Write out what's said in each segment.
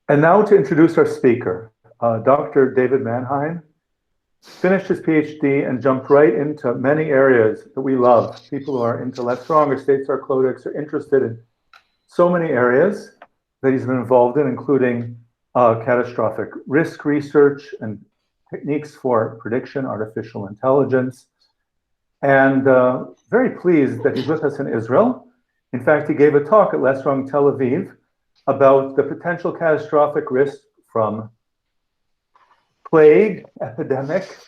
And now to introduce our speaker, Dr. David Manheim finished his PhD and jumped right into many areas that we love. People who are into Less Strong or SlateStarCodex are interested in so many areas that he's been involved in, including catastrophic risk research and techniques for prediction, artificial intelligence. And very pleased that he's with us in Israel. In fact, he gave a talk at Less Strong Tel Aviv about the potential catastrophic risk from plague, epidemic,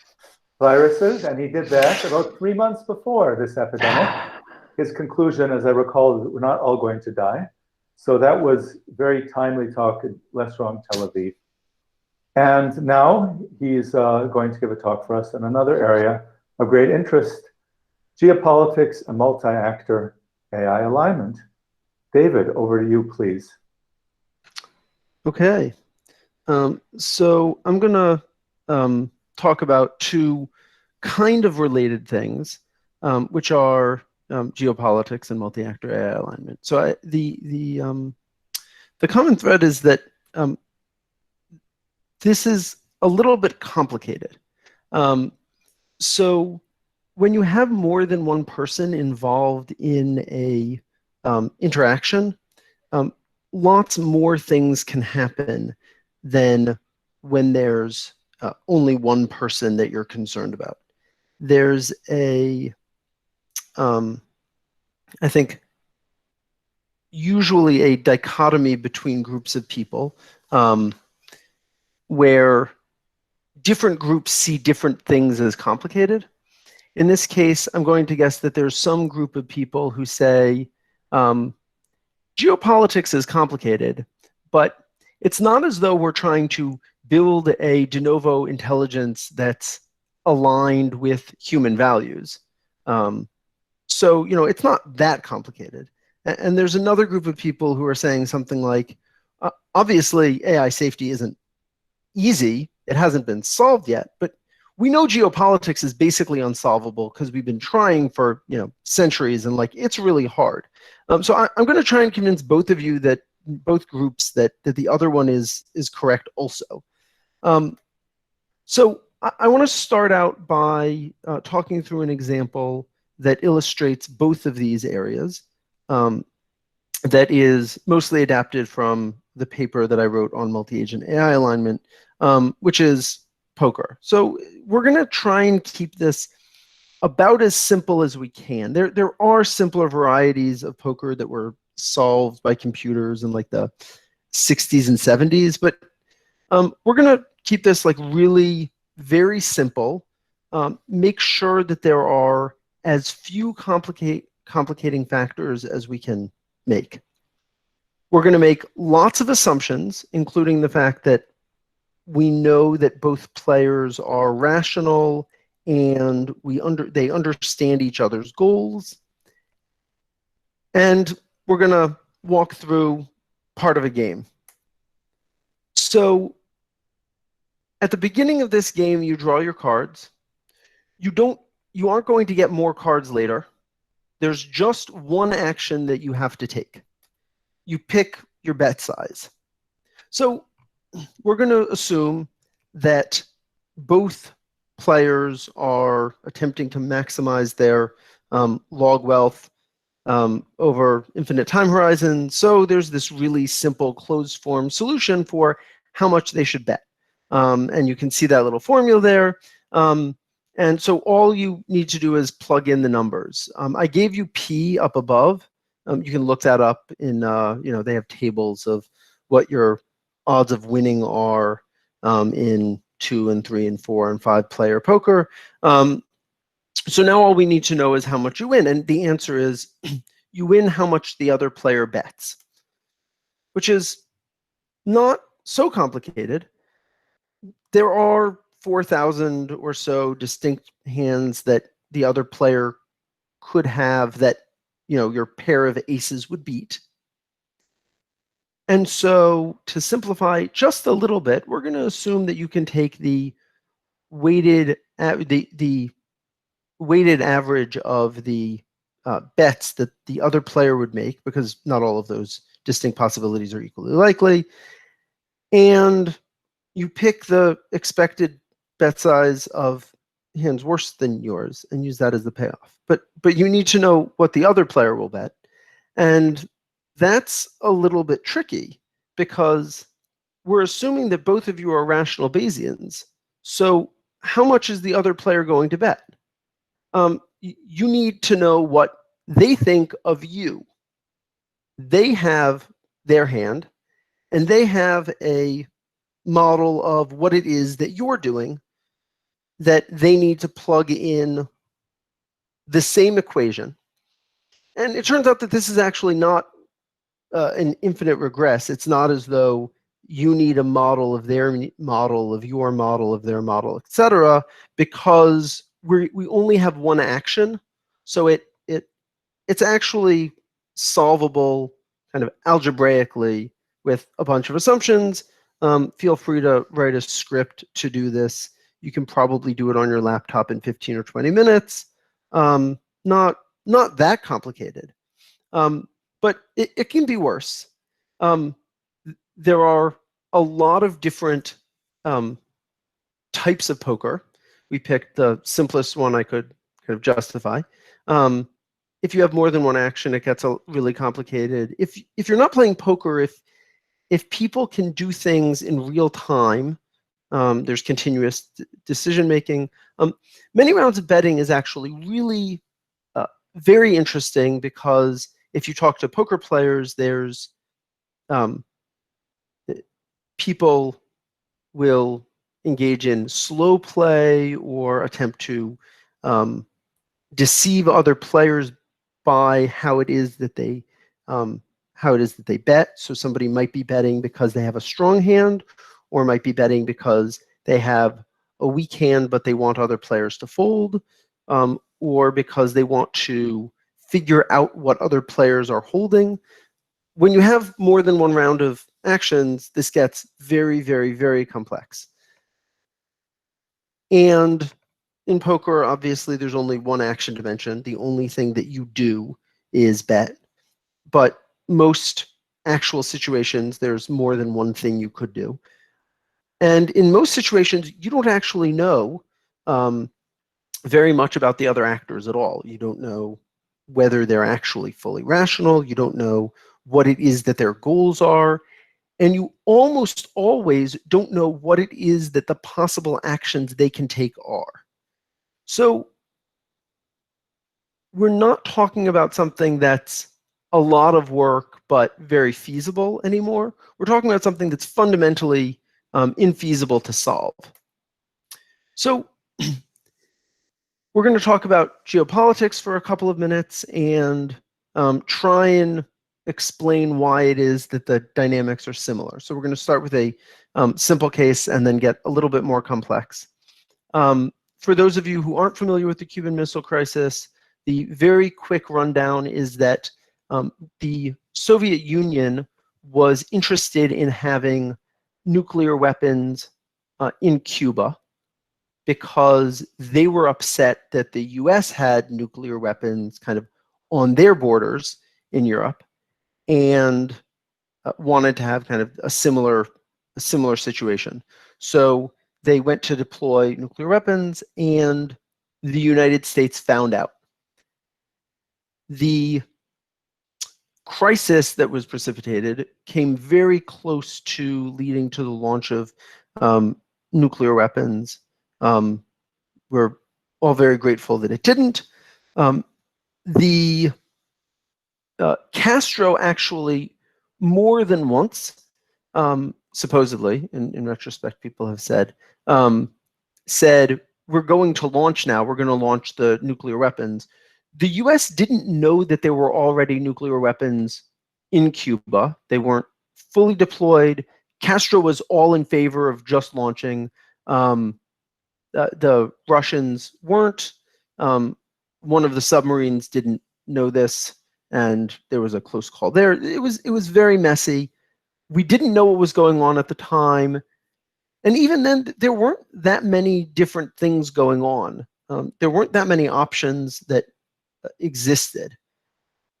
viruses, and he did that about 3 months before this epidemic. His conclusion, as I recall, is we're not all going to die. So that was very timely talk at Less Strong Tel Aviv. And now he's going to give a talk for us in another area of great interest, geopolitics and multi-actor AI alignment. David, over to you, please. Okay. So I'm going to talk about two kind of related things, which are geopolitics and multi-actor AI alignment. So the common thread is that this is a little bit complicated. So when you have more than one person involved in a interaction, lots more things can happen than when there's only one person that you're concerned about. There's a, I think, usually a dichotomy between groups of people where different groups see different things as complicated. In this case, I'm going to guess that there's some group of people who say, geopolitics is complicated, but it's not as though we're trying to build a de novo intelligence that's aligned with human values. So, it's not that complicated. And there's another group of people who are saying something like, obviously, AI safety isn't easy. It hasn't been solved yet, but we know geopolitics is basically unsolvable because we've been trying for centuries, and it's really hard. So I'm going to try and convince both of you that both groups that the other one is correct also. So I want to start out by talking through an example that illustrates both of these areas. That is mostly adapted from the paper that I wrote on multi-agent AI alignment, which is poker. So we're going to try and keep this about as simple as we can. There are simpler varieties of poker that were solved by computers in the 60s and 70s, but we're going to keep this really very simple. Make sure that there are as few complicating factors as we can make. We're going to make lots of assumptions, including the fact that we know that both players are rational and they understand each other's goals. And we're going to walk through part of a game. So at the beginning of this game, you draw your cards. You aren't going to get more cards later. There's just one action that you have to take. You pick your bet size. So we're going to assume that both players are attempting to maximize their log wealth over infinite time horizon. So there's this really simple closed form solution for how much they should bet. And you can see that little formula there. And so all you need to do is plug in the numbers. I gave you P up above. You can look that up in, they have tables of what your odds of winning are in 2 and 3 and 4 and 5 player poker. So now all we need to know is how much you win. And the answer is you win how much the other player bets, which is not so complicated. There are 4,000 or so distinct hands that the other player could have that your pair of aces would beat. And so to simplify just a little bit, we're going to assume that you can take the weighted weighted average of the bets that the other player would make, because not all of those distinct possibilities are equally likely. and you pick the expected bet size of hands worse than yours and use that as the payoff. But you need to know what the other player will bet. And that's a little bit tricky because we're assuming that both of you are rational Bayesians. So how much is the other player going to bet? You need to know what they think of you. They have their hand, and they have a model of what it is that you're doing that they need to plug in the same equation. And it turns out that this is actually not an infinite regress. It's not as though you need a model of their model, of your model, of their model, etc., because we only have one action. So it's actually solvable kind of algebraically with a bunch of assumptions. Feel free to write a script to do this. You can probably do it on your laptop in 15 or 20 minutes. Not that complicated, but it can be worse. There are a lot of different types of poker. We picked the simplest one I could kind of justify. If you have more than one action, it gets really complicated. If you're not playing poker, if people can do things in real time, there's continuous decision making. Many rounds of betting is actually really very interesting because if you talk to poker players, there's people will engage in slow play or attempt to deceive other players by how it is that they bet. So somebody might be betting because they have a strong hand, or might be betting because they have a weak hand but they want other players to fold, or because they want to figure out what other players are holding. When you have more than one round of actions, this gets very, very, very complex. And in poker, obviously, there's only one action to mention. The only thing that you do is bet. But most actual situations, there's more than one thing you could do. And in most situations, you don't actually know very much about the other actors at all. You don't know whether they're actually fully rational. You don't know what it is that their goals are. And you almost always don't know what it is that the possible actions they can take are. So we're not talking about something that's a lot of work but very feasible anymore. We're talking about something that's fundamentally infeasible to solve. So we're going to talk about geopolitics for a couple of minutes and try and explain why it is that the dynamics are similar. So we're going to start with a simple case and then get a little bit more complex. For those of you who aren't familiar with the Cuban Missile Crisis, the very quick rundown is that the Soviet Union was interested in having nuclear weapons in Cuba because they were upset that the US had nuclear weapons kind of on their borders in Europe and wanted to have kind of a similar situation. So they went to deploy nuclear weapons, and the United States found out. The crisis that was precipitated came very close to leading to the launch of nuclear weapons. We're all very grateful that it didn't. Castro actually, more than once, supposedly, in retrospect, people have said, we're going to launch now, we're going to launch the nuclear weapons. The US didn't know that there were already nuclear weapons in Cuba. They weren't fully deployed. Castro was all in favor of just launching. The Russians weren't. One of the submarines didn't know this, and there was a close call there. It was very messy. We didn't know what was going on at the time. And even then, there weren't that many different things going on. There weren't that many options that existed.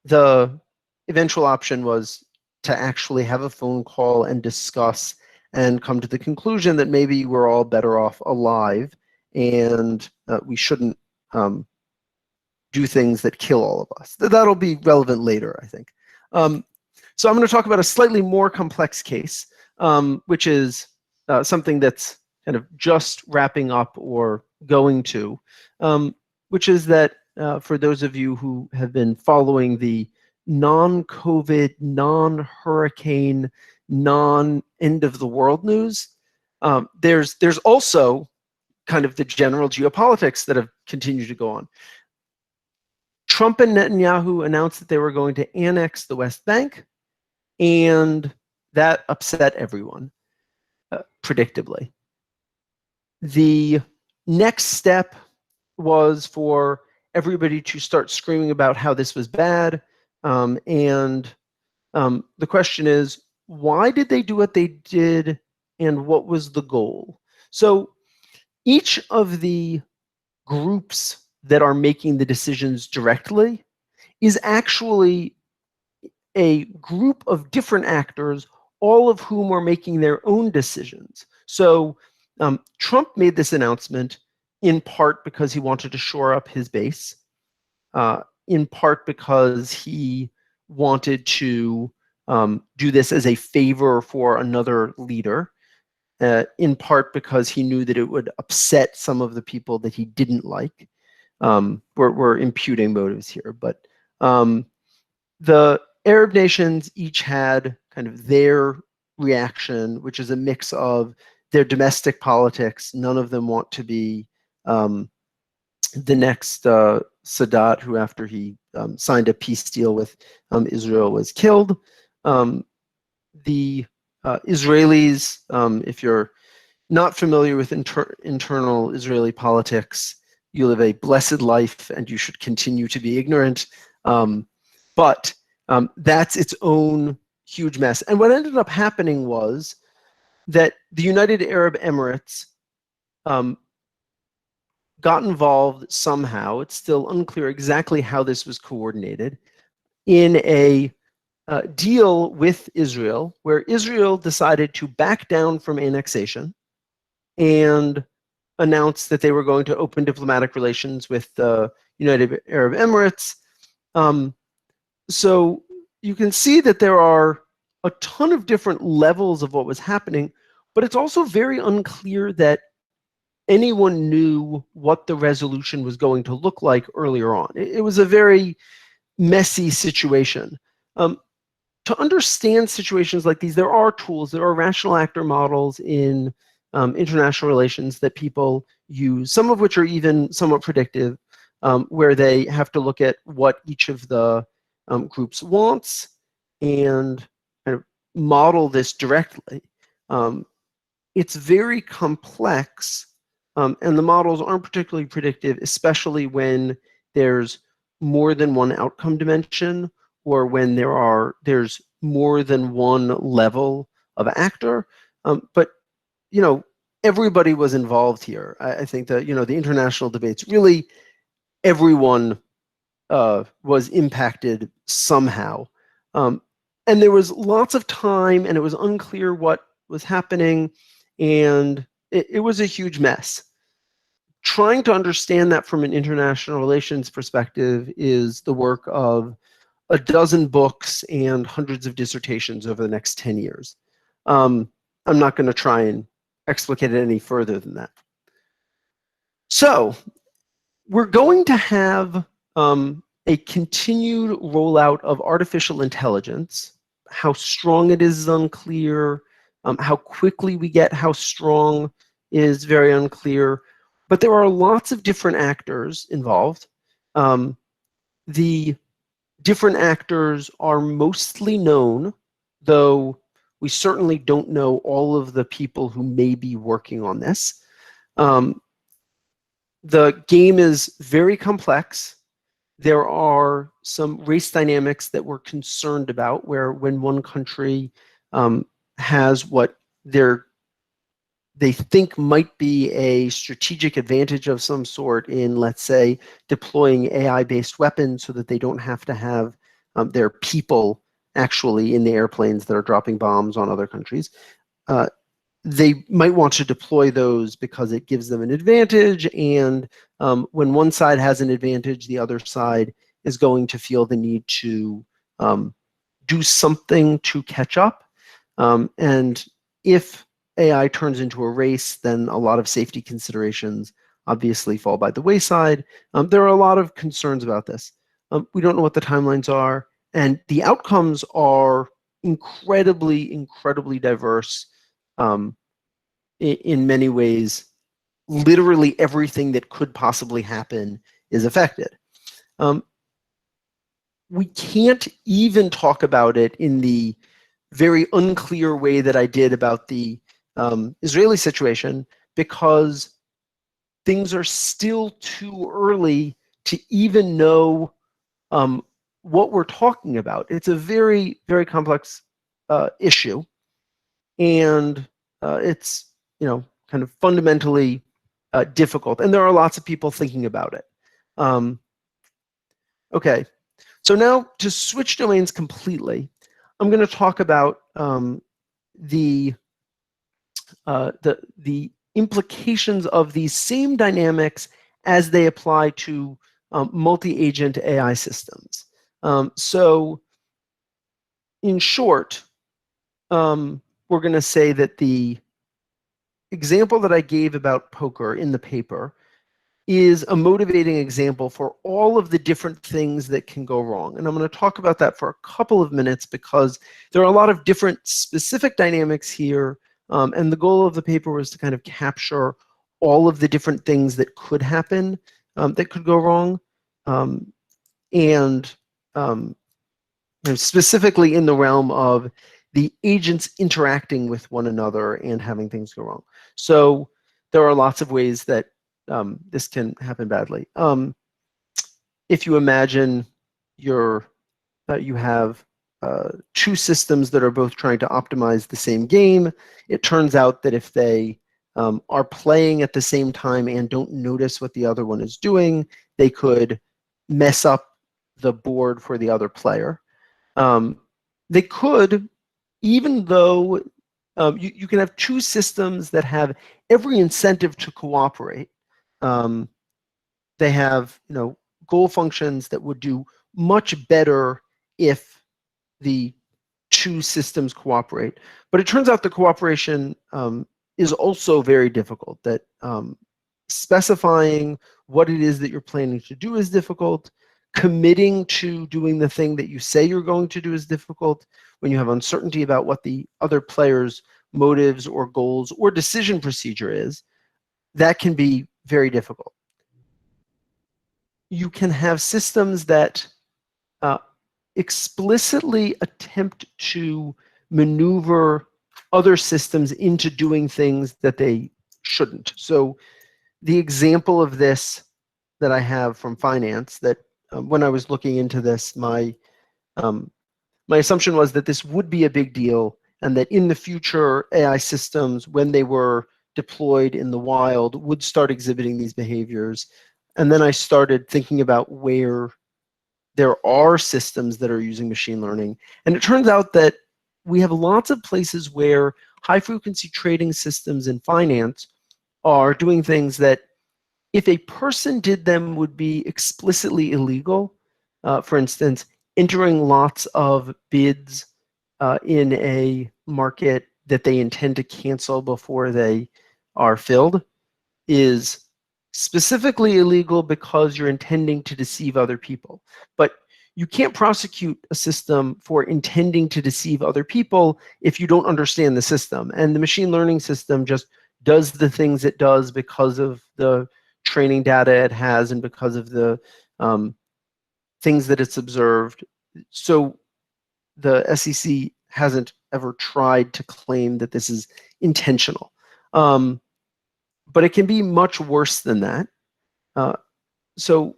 The eventual option was to actually have a phone call and discuss and come to the conclusion that maybe we're all better off alive, and we shouldn't do things that kill all of us. That'll be relevant later, I think. So I'm going to talk about a slightly more complex case, which is something that's kind of just wrapping up or going to, which is that for those of you who have been following the non-COVID, non-hurricane, non-end of the world news, there's also kind of the general geopolitics that have continued to go on. Trump and Netanyahu announced that they were going to annex the West Bank, and that upset everyone, predictably. The next step was for everybody to start screaming about how this was bad, and the question is, why did they do what they did, and what was the goal? So each of the groups that are making the decisions directly is actually a group of different actors, all of whom are making their own decisions. So Trump made this announcement in part because he wanted to shore up his base, in part because he wanted to do this as a favor for another leader, in part because he knew that it would upset some of the people that he didn't like. We're imputing motives here, but the Arab nations each had kind of their reaction, which is a mix of their domestic politics. None of them want to be the next Sadat, who after he signed a peace deal with Israel was killed. The Israelis, if you're not familiar with internal Israeli politics, you live a blessed life and you should continue to be ignorant. But that's its own huge mess. And what ended up happening was that the United Arab Emirates got involved somehow. It's still unclear exactly how this was coordinated, in a deal with Israel, where Israel decided to back down from annexation and announced that they were going to open diplomatic relations with the United Arab Emirates. So you can see that there are a ton of different levels of what was happening, but it's also very unclear that anyone knew what the resolution was going to look like earlier on. It was a very messy situation. To understand situations like these, there are tools, there are rational actor models in international relations that people use, some of which are even somewhat predictive, where they have to look at what each of the groups wants and kind of model this directly. It's very complex, and the models aren't particularly predictive, especially when there's more than one outcome dimension, or when there's more than one level of actor. But everybody was involved here. I think that the international debates, really everyone was impacted somehow. And there was lots of time, and it was unclear what was happening, and it was a huge mess. Trying to understand that from an international relations perspective is the work of a dozen books and hundreds of dissertations over the next 10 years. I'm not going to try and explicate it any further than that. So we're going to have a continued rollout of artificial intelligence. How strong it is unclear. How quickly we get how strong is very unclear. But there are lots of different actors involved. The different actors are mostly known, though we certainly don't know all of the people who may be working on this. The game is very complex. There are some race dynamics that we're concerned about, where when one country has what they think might be a strategic advantage of some sort in, let's say, deploying AI-based weapons so that they don't have to have their people actually in the airplanes that are dropping bombs on other countries. they might want to deploy those because it gives them an advantage, and when one side has an advantage, the other side is going to feel the need to do something to catch up. And if AI turns into a race, then a lot of safety considerations obviously fall by the wayside. There are a lot of concerns about this. We don't know what the timelines are, and the outcomes are incredibly, incredibly diverse. In many ways, literally everything that could possibly happen is affected. We can't even talk about it in the very unclear way that I did about the Israeli situation, because things are still too early to even know what we're talking about. It's a very, very complex issue, and it's kind of fundamentally difficult. And there are lots of people thinking about it. Okay, so now to switch domains completely, I'm going to talk about the implications of these same dynamics as they apply to multi-agent AI systems. So in short, we're going to say that the example that I gave about poker in the paper is a motivating example for all of the different things that can go wrong. And I'm going to talk about that for a couple of minutes because there are a lot of different specific dynamics here. And the goal of the paper was to kind of capture all of the different things that could happen, that could go wrong. And specifically in the realm of the agents interacting with one another and having things go wrong. So there are lots of ways that this can happen badly. If you imagine you have two systems that are both trying to optimize the same game, it turns out that if they are playing at the same time and don't notice what the other one is doing, they could mess up the board for the other player. They could, even though you can have two systems that have every incentive to cooperate. They have goal functions that would do much better if the two systems cooperate. But it turns out the cooperation is also very difficult, that specifying what it is that you're planning to do is difficult. Committing to doing the thing that you say you're going to do is difficult when you have uncertainty about what the other player's motives or goals or decision procedure is. That can be very difficult. You can have systems that explicitly attempt to maneuver other systems into doing things that they shouldn't. So the example of this that I have from finance, that when I was looking into this, my assumption was that this would be a big deal, and that in the future, AI systems, when they were deployed in the wild, would start exhibiting these behaviors. And then I started thinking about where there are systems that are using machine learning. And it turns out that we have lots of places where high-frequency trading systems in finance are doing things that, if a person did them, would be explicitly illegal. For instance, entering lots of bids in a market that they intend to cancel before they are filled is specifically illegal because you're intending to deceive other people. But you can't prosecute a system for intending to deceive other people if you don't understand the system. And the machine learning system just does the things it does because of the training data it has and because of the things that it's observed. So the SEC hasn't ever tried to claim that this is intentional. But it can be much worse than that. So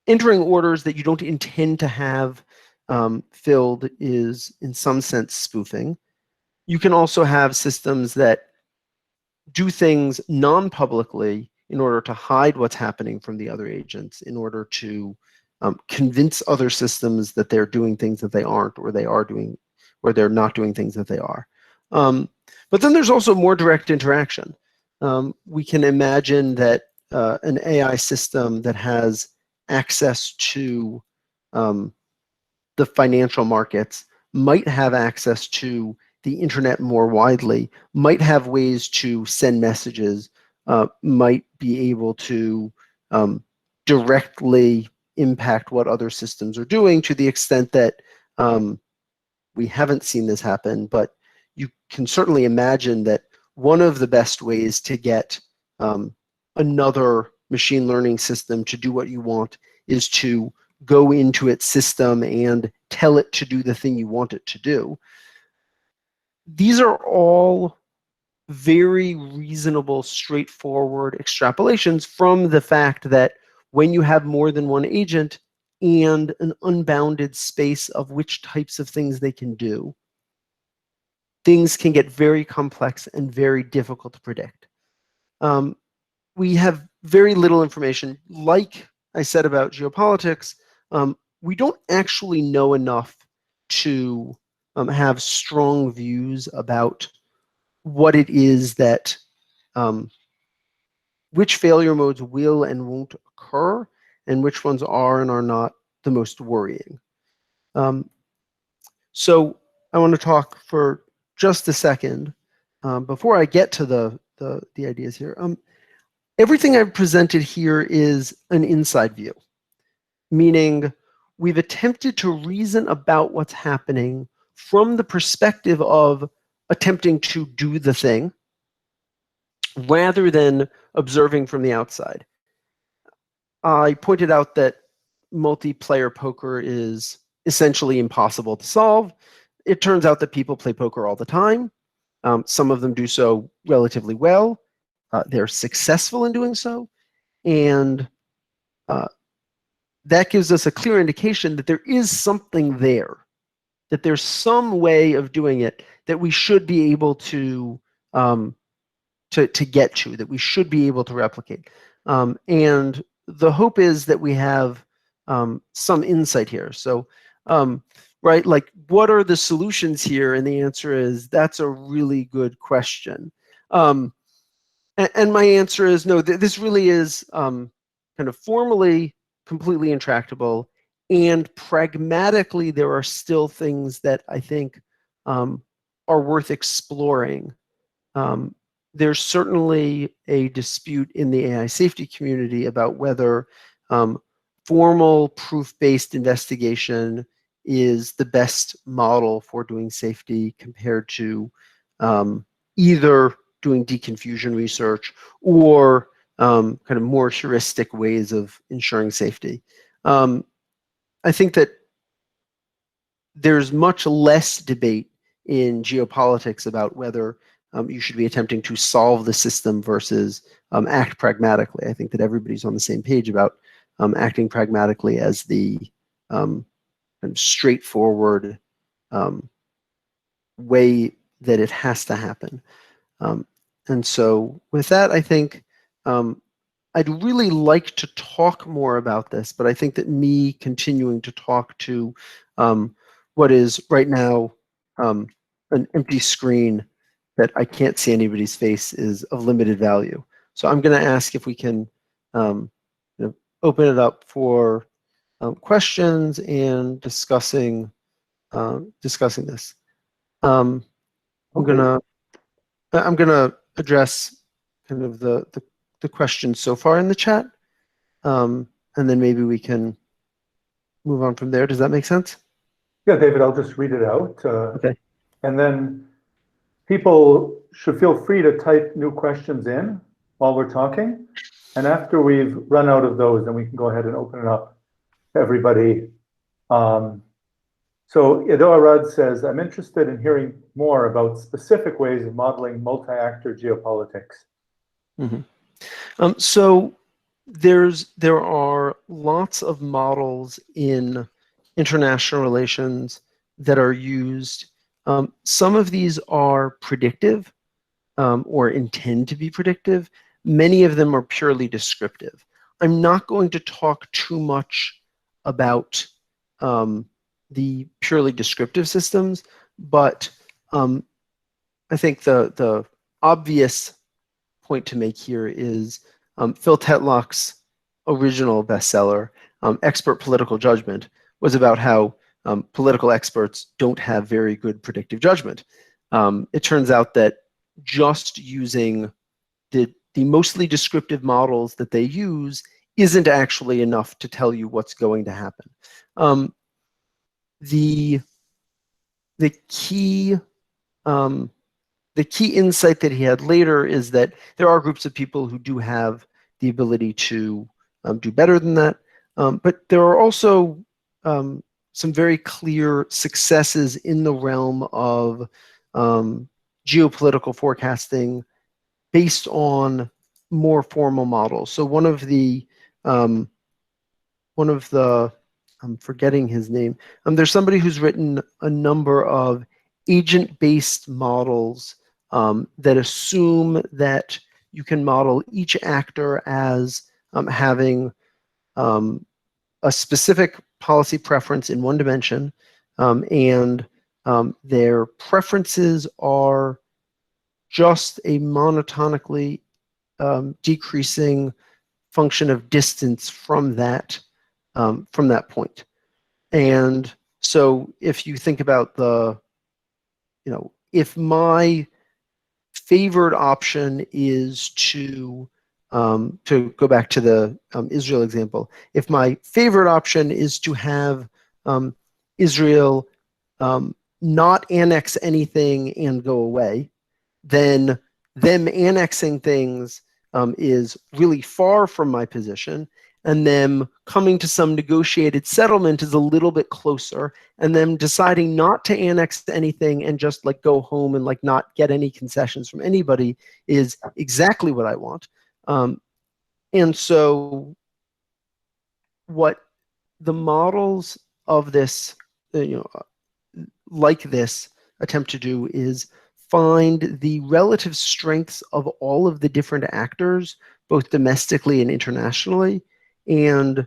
entering orders that you don't intend to have filled is, in some sense, spoofing. You can also have systems that do things non-publicly in order to hide what's happening from the other agents, in order to convince other systems that they're doing things that they aren't, or they are doing, or they're not doing things that they are. But then there's also more direct interaction. We can imagine that an AI system that has access to the financial markets might have access to the internet more widely, might have ways to send messages, might be able to directly impact what other systems are doing to the extent that we haven't seen this happen, but you can certainly imagine that one of the best ways to get another machine learning system to do what you want is to go into its system and tell it to do the thing you want it to do. These are all very reasonable, straightforward extrapolations from the fact that when you have more than one agent and an unbounded space of which types of things they can do, things can get very complex and very difficult to predict. We have very little information. Like I said about geopolitics, we don't actually know enough to have strong views about what it is that, which failure modes will and won't occur, and which ones are and are not the most worrying. So I want to talk for just a second before I get to the ideas here. Everything I've presented here is an inside view, meaning we've attempted to reason about what's happening from the perspective of attempting to do the thing rather than observing from the outside. I pointed out that multiplayer poker is essentially impossible to solve. It turns out that people play poker all the time. Some of them do so relatively well. They're successful in doing so. And that gives us a clear indication that there is something there, that there's some way of doing it that we should be able to get to, that we should be able to replicate. And the hope is that we have some insight here. So, right, like, what are the solutions here? And the answer is, that's a really good question. And my answer is, no, this really is kind of formally completely intractable. And pragmatically, there are still things that I think are worth exploring. There's certainly a dispute in the AI safety community about whether formal proof-based investigation is the best model for doing safety compared to either doing deconfusion research or kind of more heuristic ways of ensuring safety. I think that there's much less debate in geopolitics about whether you should be attempting to solve the system versus act pragmatically. I think that everybody's on the same page about acting pragmatically as the kind of straightforward way that it has to happen. And so with that, I think I'd really like to talk more about this, but I think that me continuing to talk to what is right now an empty screen that I can't see anybody's face is of limited value. So I'm going to ask if we can open it up for questions and discussing this. I'm gonna address kind of the questions so far in the chat, and then maybe we can move on from there. Does that make sense? Yeah, David, I'll just read it out. Okay. And then people should feel free to type new questions in while we're talking. And after we've run out of those, then we can go ahead and open it up to everybody. So Ido Arad says, I'm interested in hearing more about specific ways of modeling multi-actor geopolitics. Mm-hmm. So there are lots of models in international relations that are used. Some of these are predictive or intend to be predictive. Many of them are purely descriptive. I'm not going to talk too much about the purely descriptive systems, but I think the obvious point to make here is Phil Tetlock's original bestseller, Expert Political Judgment, was about how political experts don't have very good predictive judgment. It turns out that just using the mostly descriptive models that they use isn't actually enough to tell you what's going to happen. The key insight that he had later is that there are groups of people who do have the ability to do better than that, but there are also some very clear successes in the realm of geopolitical forecasting based on more formal models. So one of the I'm forgetting his name. There's somebody who's written a number of agent-based models that assume that you can model each actor as having a specific policy preference in one dimension, and their preferences are just a monotonically decreasing function of distance from that point. And so if you think about if my favored option is to go back to the Israel example, if my favorite option is to have Israel not annex anything and go away, then them annexing things is really far from my position, and them coming to some negotiated settlement is a little bit closer, and them deciding not to annex anything and just like go home and like not get any concessions from anybody is exactly what I want. And so what the models of this, like this, attempt to do is find the relative strengths of all of the different actors, both domestically and internationally, and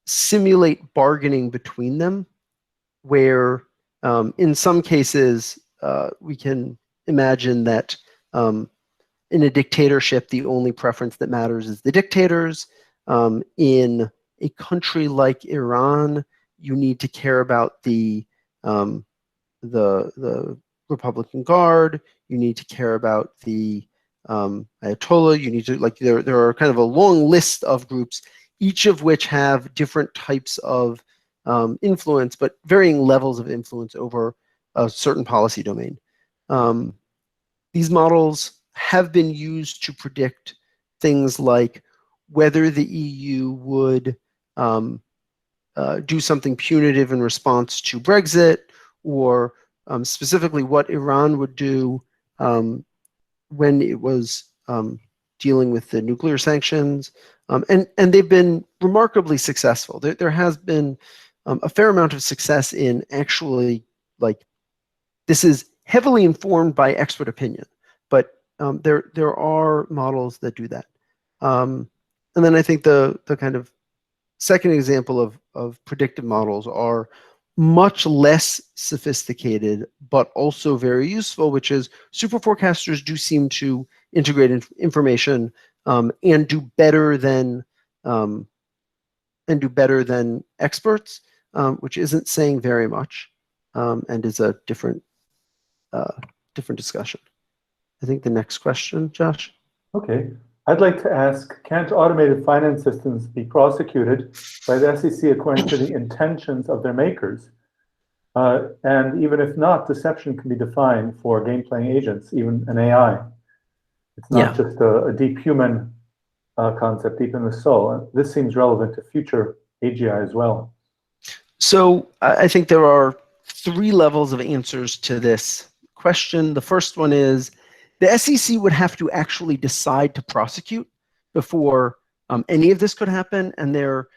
simulate bargaining between them, where in some cases we can imagine that in a dictatorship, the only preference that matters is the dictators. In a country like Iran, you need to care about the Republican Guard. You need to care about the Ayatollah. You need to there are kind of a long list of groups, each of which have different types of influence, but varying levels of influence over a certain policy domain. These models have been used to predict things like whether the EU would do something punitive in response to Brexit, or specifically what Iran would do when it was dealing with the nuclear sanctions. And they've been remarkably successful. There has been a fair amount of success in actually, this is heavily informed by expert opinion, but there are models that do that. And then I think the kind of second example of predictive models are much less sophisticated, but also very useful, which is super forecasters do seem to integrate information and do better than experts, which isn't saying very much, and is a different discussion. I think the next question, Josh. Okay. I'd like to ask, can't automated finance systems be prosecuted by the SEC according to the intentions of their makers? And even if not, deception can be defined for game-playing agents, even an AI. It's not just a deep human concept, deep in the soul. This seems relevant to future AGI as well. So I think there are three levels of answers to this question. The first one is, the SEC would have to actually decide to prosecute before any of this could happen, and they're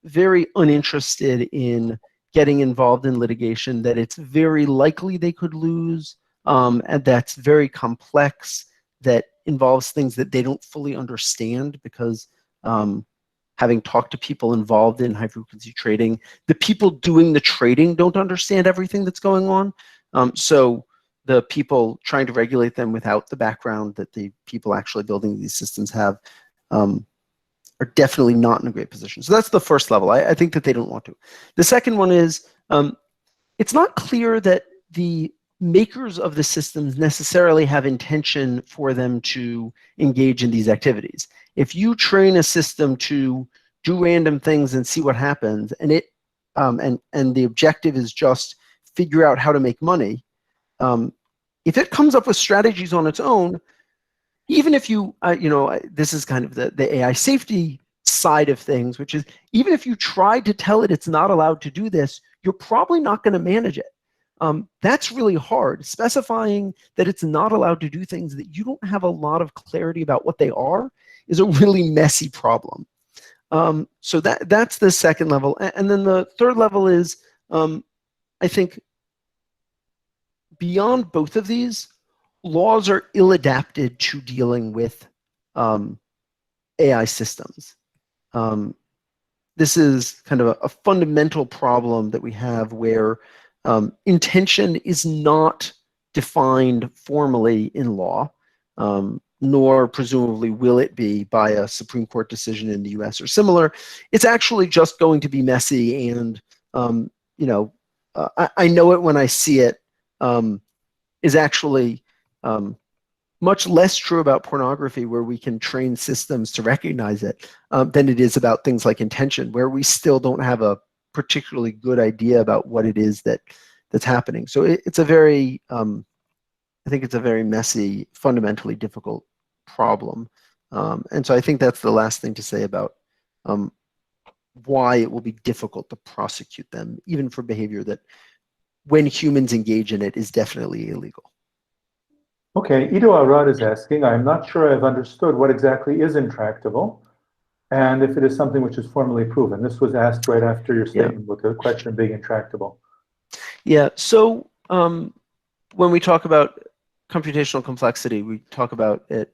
very uninterested in getting involved in litigation that it's very likely they could lose, and that's very complex, that involves things that they don't fully understand, because having talked to people involved in high-frequency trading, the people doing the trading don't understand everything that's going on. So the people trying to regulate them without the background that the people actually building these systems have are definitely not in a great position. So that's the first level. I think that they don't want to. The second one is it's not clear that the makers of the systems necessarily have intention for them to engage in these activities. If you train a system to do random things and see what happens, and it and the objective is just figure out how to make money, if it comes up with strategies on its own, even if you, this is kind of the AI safety side of things, which is even if you try to tell it it's not allowed to do this, you're probably not going to manage it. That's really hard. Specifying that it's not allowed to do things that you don't have a lot of clarity about what they are is a really messy problem. So that's the second level. And then the third level is, I think, beyond both of these, laws are ill-adapted to dealing with AI systems. This is kind of a fundamental problem that we have where intention is not defined formally in law, nor presumably will it be by a Supreme Court decision in the US or similar. It's actually just going to be messy, and I know it when I see it, is actually much less true about pornography, where we can train systems to recognize it, than it is about things like intention, where we still don't have a particularly good idea about what it is that's happening. So it's a very, I think it's a very messy, fundamentally difficult problem. And so I think that's the last thing to say about why it will be difficult to prosecute them, even for behavior that, when humans engage in it, is definitely illegal. Okay, Ido Arad is asking, I'm not sure I've understood what exactly is intractable, and if it is something which is formally proven. This was asked right after your statement with the question of being intractable. Yeah, so when we talk about computational complexity, we talk about it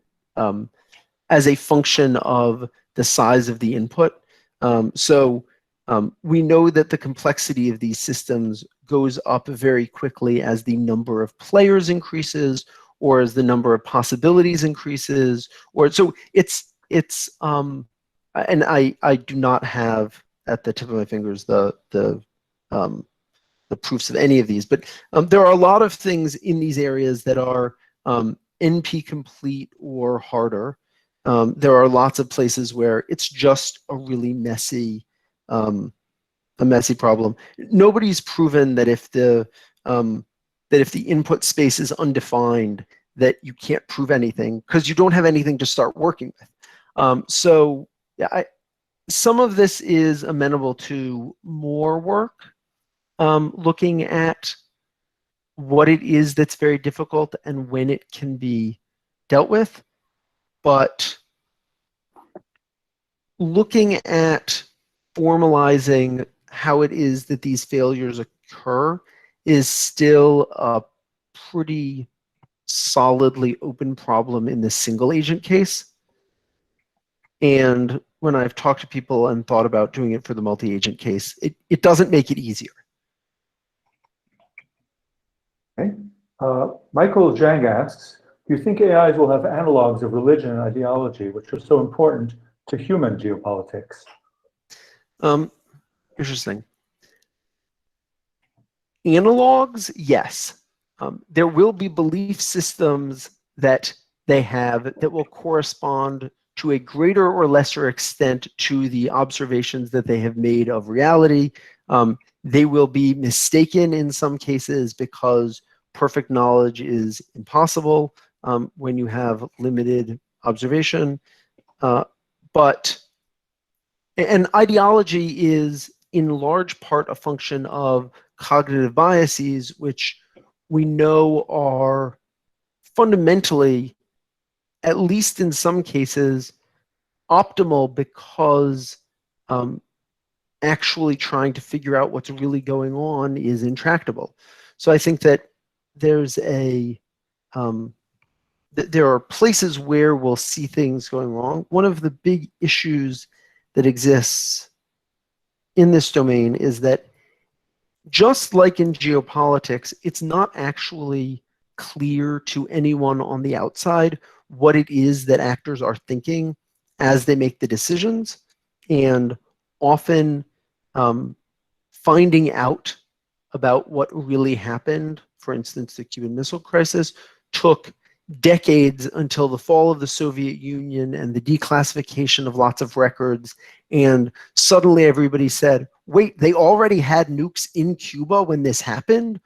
as a function of the size of the input. We know that the complexity of these systems goes up very quickly as the number of players increases, or as the number of possibilities increases, or so it's and I do not have at the tip of my fingers the proofs of any of these, but there are a lot of things in these areas that are NP complete or harder. There are lots of places where it's just a really messy problem. Nobody's proven that if the input space is undefined, that you can't prove anything, because you don't have anything to start working with. So yeah, some of this is amenable to more work, looking at what it is that's very difficult and when it can be dealt with. But looking at formalizing how it is that these failures occur is still a pretty solidly open problem in the single agent case. And when I've talked to people and thought about doing it for the multi-agent case, it doesn't make it easier. Okay. Michael Zhang asks, do you think AIs will have analogs of religion and ideology, which are so important to human geopolitics? Interesting. Analogs, yes. There will be belief systems that they have that will correspond to a greater or lesser extent to the observations that they have made of reality. They will be mistaken in some cases because perfect knowledge is impossible when you have limited observation. And ideology is in large part a function of cognitive biases, which we know are fundamentally, at least in some cases, optimal, because actually trying to figure out what's really going on is intractable. So I think that there's there are places where we'll see things going wrong. One of the big issues that exists in this domain is that, just like in geopolitics, it's not actually clear to anyone on the outside what it is that actors are thinking as they make the decisions, and often finding out about what really happened, for instance, the Cuban Missile Crisis, took decades until the fall of the Soviet Union and the declassification of lots of records. And suddenly everybody said, wait, they already had nukes in Cuba when this happened?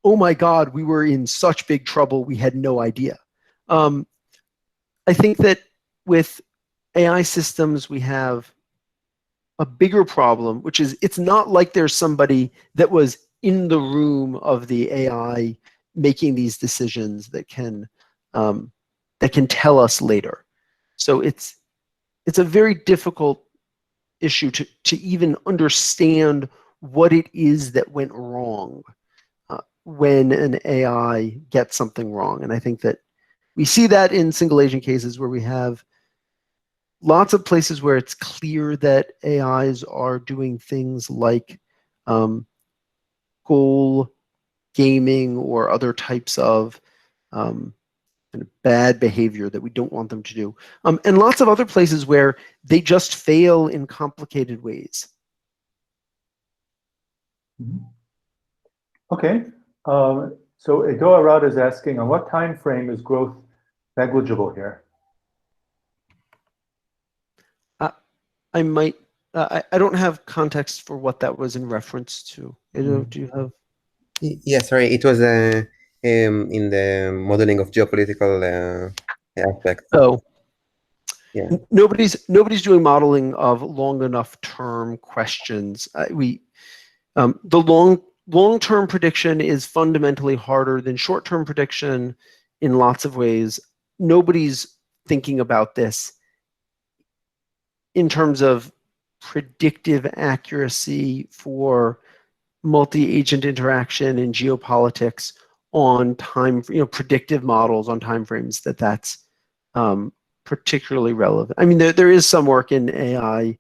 Oh my God, we were in such big trouble, we had no idea. I think that with AI systems, we have a bigger problem, which is it's not like there's somebody that was in the room of the AI making these decisions that can tell us later. So it's a very difficult issue to even understand what it is that went wrong when an AI gets something wrong. And I think that we see that in single agent cases where we have lots of places where it's clear that AIs are doing things like goal gaming or other types of kind of bad behavior that we don't want them to do. And lots of other places where they just fail in complicated ways. Okay. So Edo Arad is asking, on what time frame is growth negligible here? I don't have context for what that was in reference to. Edo, do you have? Yeah, sorry, it was in the modeling of geopolitical aspects. Oh, yeah. Nobody's doing modeling of long enough term questions. The long-term prediction is fundamentally harder than short-term prediction in lots of ways. Nobody's thinking about this in terms of predictive accuracy for multi-agent interaction in geopolitics on time, predictive models on timeframes that's particularly relevant. I mean, there is some work in AI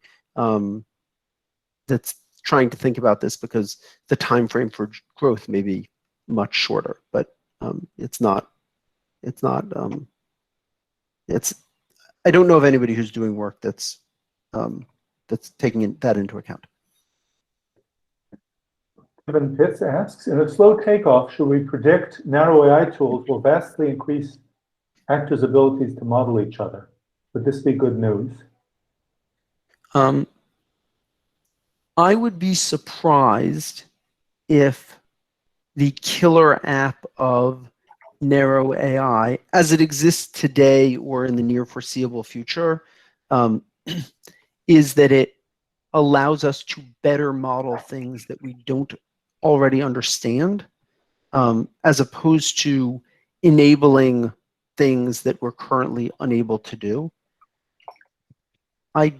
that's trying to think about this because the time frame for growth may be much shorter, but I don't know of anybody who's doing work that's taking that into account. Kevin Pitts asks, in a slow takeoff, should we predict narrow AI tools will vastly increase actors' abilities to model each other? Would this be good news? I would be surprised if the killer app of narrow AI, as it exists today or in the near foreseeable future, is that it allows us to better model things that we don't already understand, as opposed to enabling things that we're currently unable to do. I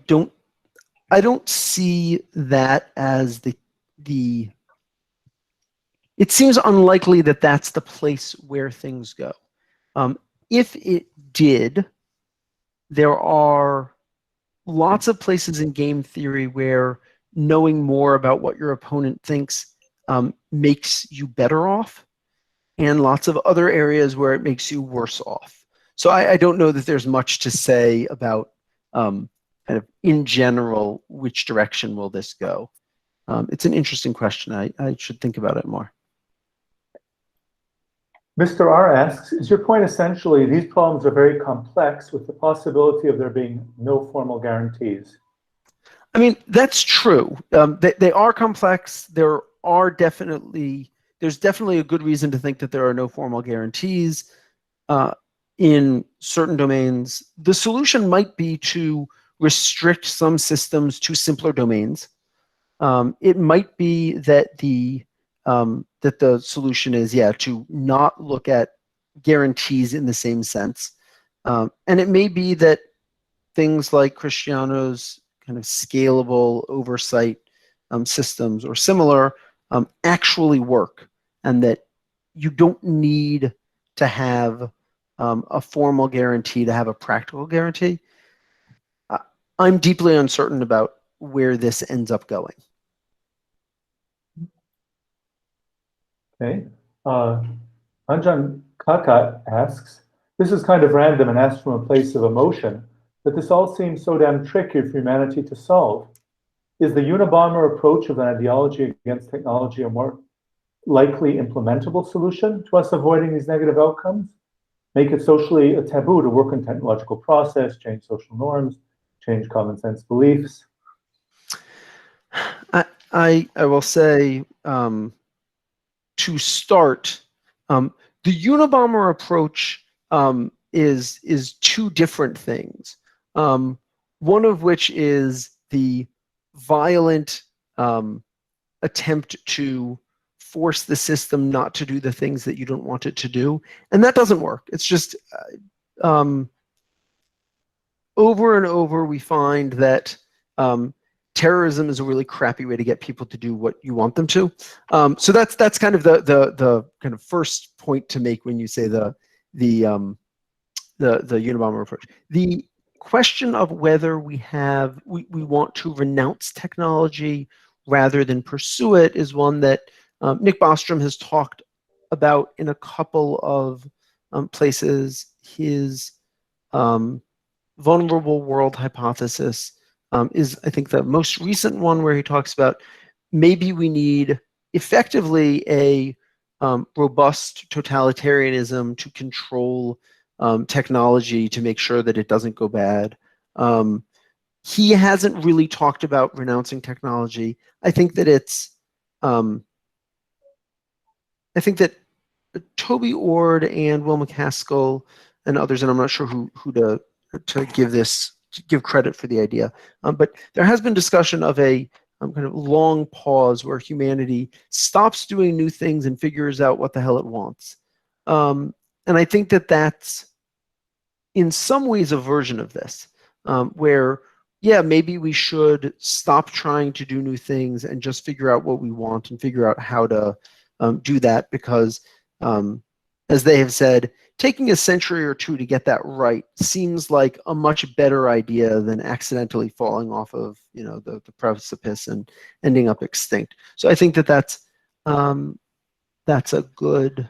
don't see that as the it seems unlikely that that's the place where things go. If it did, there are lots of places in game theory where knowing more about what your opponent thinks makes you better off, and lots of other areas where it makes you worse off. So I don't know that there's much to say about kind of in general, which direction will this go? It's an interesting question. I should think about it more. Mr. R asks, is your point essentially these problems are very complex with the possibility of there being no formal guarantees? I mean, that's true. They are complex. There's definitely a good reason to think that there are no formal guarantees in certain domains. The solution might be to restrict some systems to simpler domains. It might be that the solution is, to not look at guarantees in the same sense. And it may be that things like Cristiano's kind of scalable oversight systems or similar actually work, and that you don't need to have a formal guarantee to have a practical guarantee. I'm deeply uncertain about where this ends up going. Okay. Anjan Kakat asks, this is kind of random and asked from a place of emotion, but this all seems so damn tricky for humanity to solve. Is the Unabomber approach of an ideology against technology a more likely implementable solution to us avoiding these negative outcomes? Make it socially a taboo to work in technological process, change social norms, change common sense beliefs? I will say, to start, the Unabomber approach is two different things. One of which is the violent attempt to force the system not to do the things that you don't want it to do, and that doesn't work. It's just over and over we find that terrorism is a really crappy way to get people to do what you want them to. So that's kind of the kind of first point to make when you say the Unabomber approach. The question of whether we want to renounce technology rather than pursue it is one that Nick Bostrom has talked about in a couple of places. His vulnerable world hypothesis is, I think, the most recent one, where he talks about maybe we need effectively a robust totalitarianism to control technology to make sure that it doesn't go bad. He hasn't really talked about renouncing technology. I think that Toby Ord and Will McCaskill and others, and I'm not sure who to give credit for the idea, but there has been discussion of a kind of long pause where humanity stops doing new things and figures out what the hell it wants. And I think that that's in some ways a version of this, where, yeah, maybe we should stop trying to do new things and just figure out what we want and figure out how to do that, because as they have said, taking a century or two to get that right seems like a much better idea than accidentally falling off of, the precipice and ending up extinct. So I think that that's a good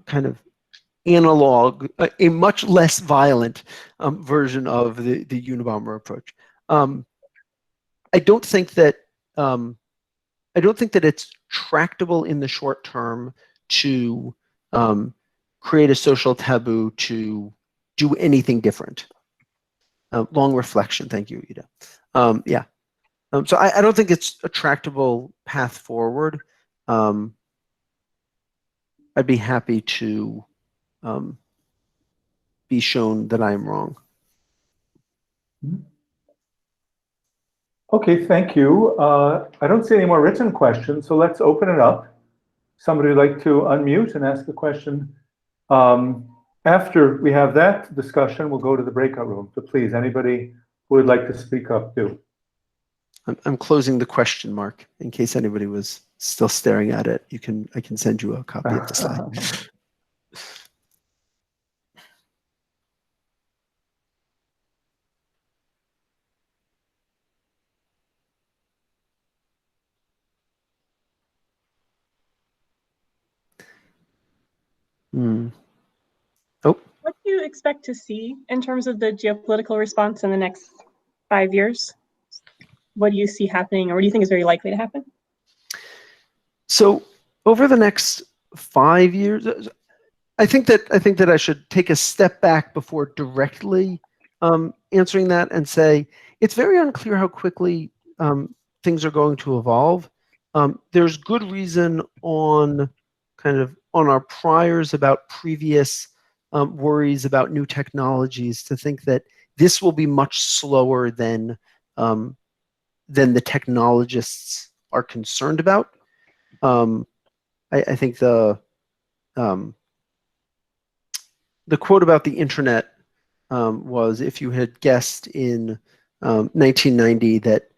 kind of analog, a much less violent version of the Unabomber approach. I don't think that it's tractable in the short term to create a social taboo to do anything different. Long reflection. Thank you, Ida. Yeah. So I don't think it's a tractable path forward. I'd be happy to be shown that I'm wrong. Okay, thank you. I don't see any more written questions, so let's open it up. Somebody would like to unmute and ask a question. After we have that discussion, we'll go to the breakout room. So please, anybody who would like to speak up, do. I'm closing the question mark in case anybody was still staring at it. I can send you a copy of the slide. Oh. What do you expect to see in terms of the geopolitical response in the next 5 years? What do you see happening, or what do you think is very likely to happen? So over the next 5 years, I think that I should take a step back before directly answering that and say it's very unclear how quickly things are going to evolve. There's good reason on our priors about previous worries about new technologies to think that this will be much slower than the technologists are concerned about. I think the quote about the internet was, if you had guessed in 1990 that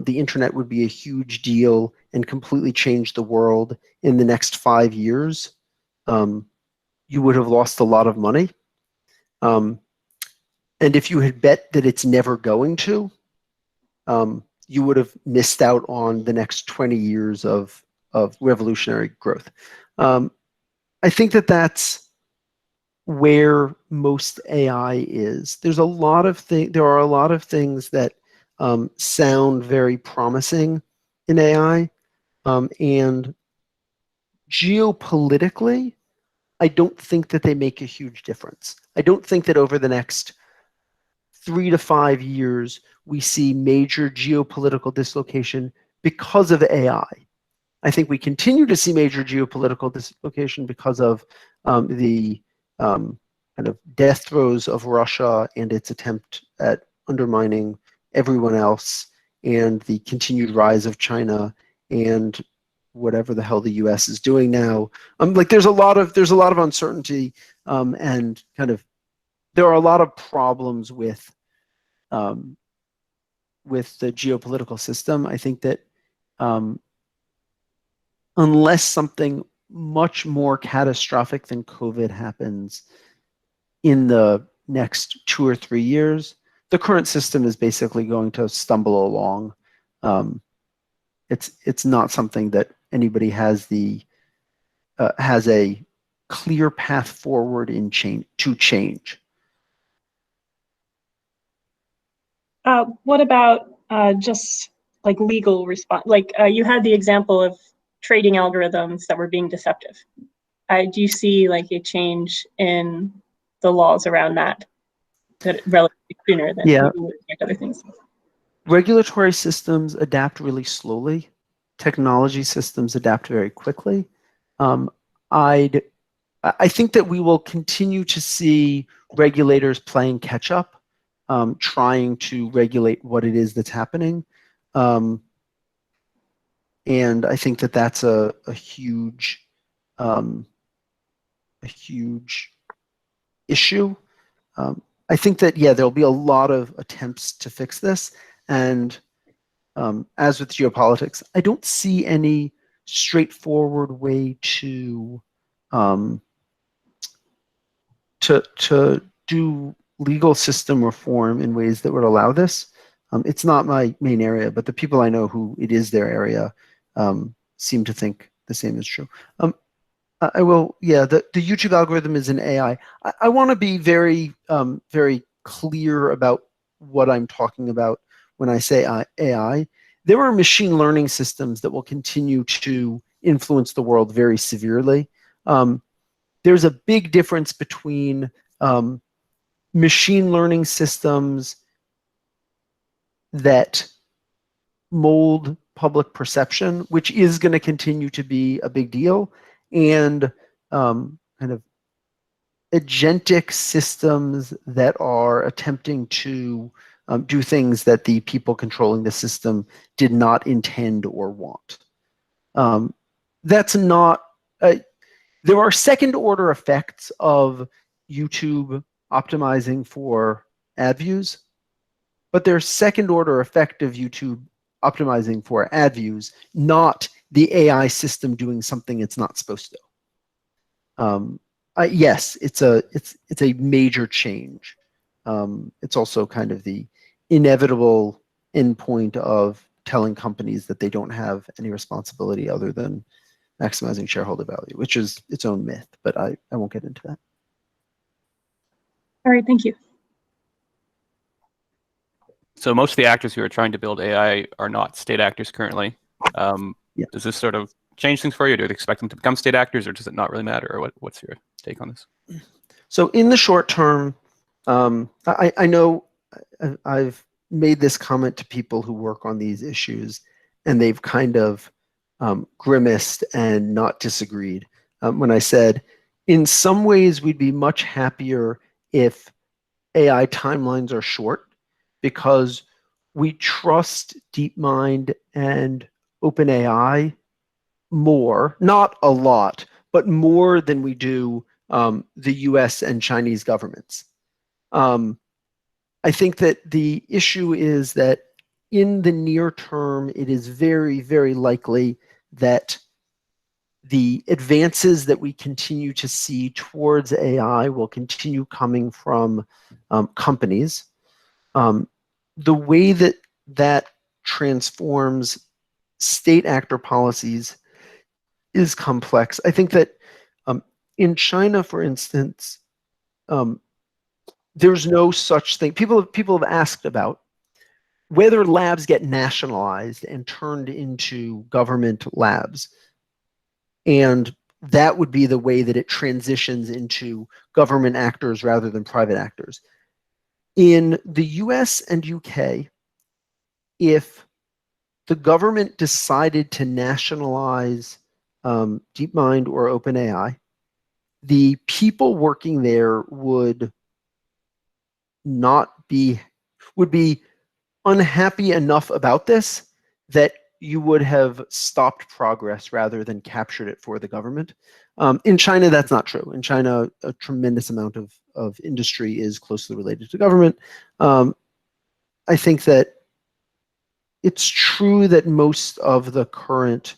the internet would be a huge deal and completely change the world in the next 5 years, you would have lost a lot of money. And if you had bet that it's never going to, you would have missed out on the next 20 years of revolutionary growth. I think that that's where most AI is. There are a lot of things that sound very promising in AI, and geopolitically, I don't think that they make a huge difference. I don't think that over the next 3 to 5 years, we see major geopolitical dislocation because of AI. I think we continue to see major geopolitical dislocation because of the kind of death throes of Russia and its attempt at undermining everyone else, and the continued rise of China and whatever the hell the U.S. is doing now. Like there's a lot of uncertainty, and kind of there are a lot of problems with the geopolitical system. I think that unless something much more catastrophic than COVID happens in the next 2 or 3 years, the current system is basically going to stumble along. It's not something that anybody has a clear path forward to change. What about just like legal response? Like you had the example of trading algorithms that were being deceptive. Do you see like a change in the laws around that relatively sooner than you would expect other things? Regulatory systems adapt really slowly. Technology systems adapt very quickly. I think that we will continue to see regulators playing catch up, trying to regulate what it is that's happening. And I think that that's a huge issue. I think that, there'll be a lot of attempts to fix this. And as with geopolitics, I don't see any straightforward way to do legal system reform in ways that would allow this. It's not my main area, but the people I know who it is their area seem to think the same is true. The YouTube algorithm is an AI. I want to be very, very clear about what I'm talking about when I say AI. There are machine learning systems that will continue to influence the world very severely. There's a big difference between machine learning systems that mold public perception, which is going to continue to be a big deal, and kind of agentic systems that are attempting to do things that the people controlling the system did not intend or want. That's not, there are second order effects of YouTube optimizing for ad views, but there's second order effect of YouTube optimizing for ad views, not the AI system doing something it's not supposed to. Yes, it's a major change. It's also kind of the inevitable endpoint of telling companies that they don't have any responsibility other than maximizing shareholder value, which is its own myth, but I won't get into that. All right, thank you. So most of the actors who are trying to build AI are not state actors currently. Does this sort of change things for you? Do you expect them to become state actors, or does it not really matter? Or what's your take on this? So in the short term, I know I've made this comment to people who work on these issues, and they've kind of grimaced and not disagreed when I said, in some ways, we'd be much happier if AI timelines are short, because we trust DeepMind and OpenAI more, not a lot, but more than we do the US and Chinese governments. I think that the issue is that in the near term, it is very, very likely that the advances that we continue to see towards AI will continue coming from companies. The way that transforms state actor policies is complex. I think that in China, for instance, there's no such thing. People have asked about whether labs get nationalized and turned into government labs, and that would be the way that it transitions into government actors rather than private actors. In the US and UK, if the government decided to nationalize DeepMind or OpenAI, the people working there would be unhappy enough about this that you would have stopped progress rather than captured it for the government. In China, that's not true. In China, a tremendous amount of industry is closely related to government. I think that it's true that most of the current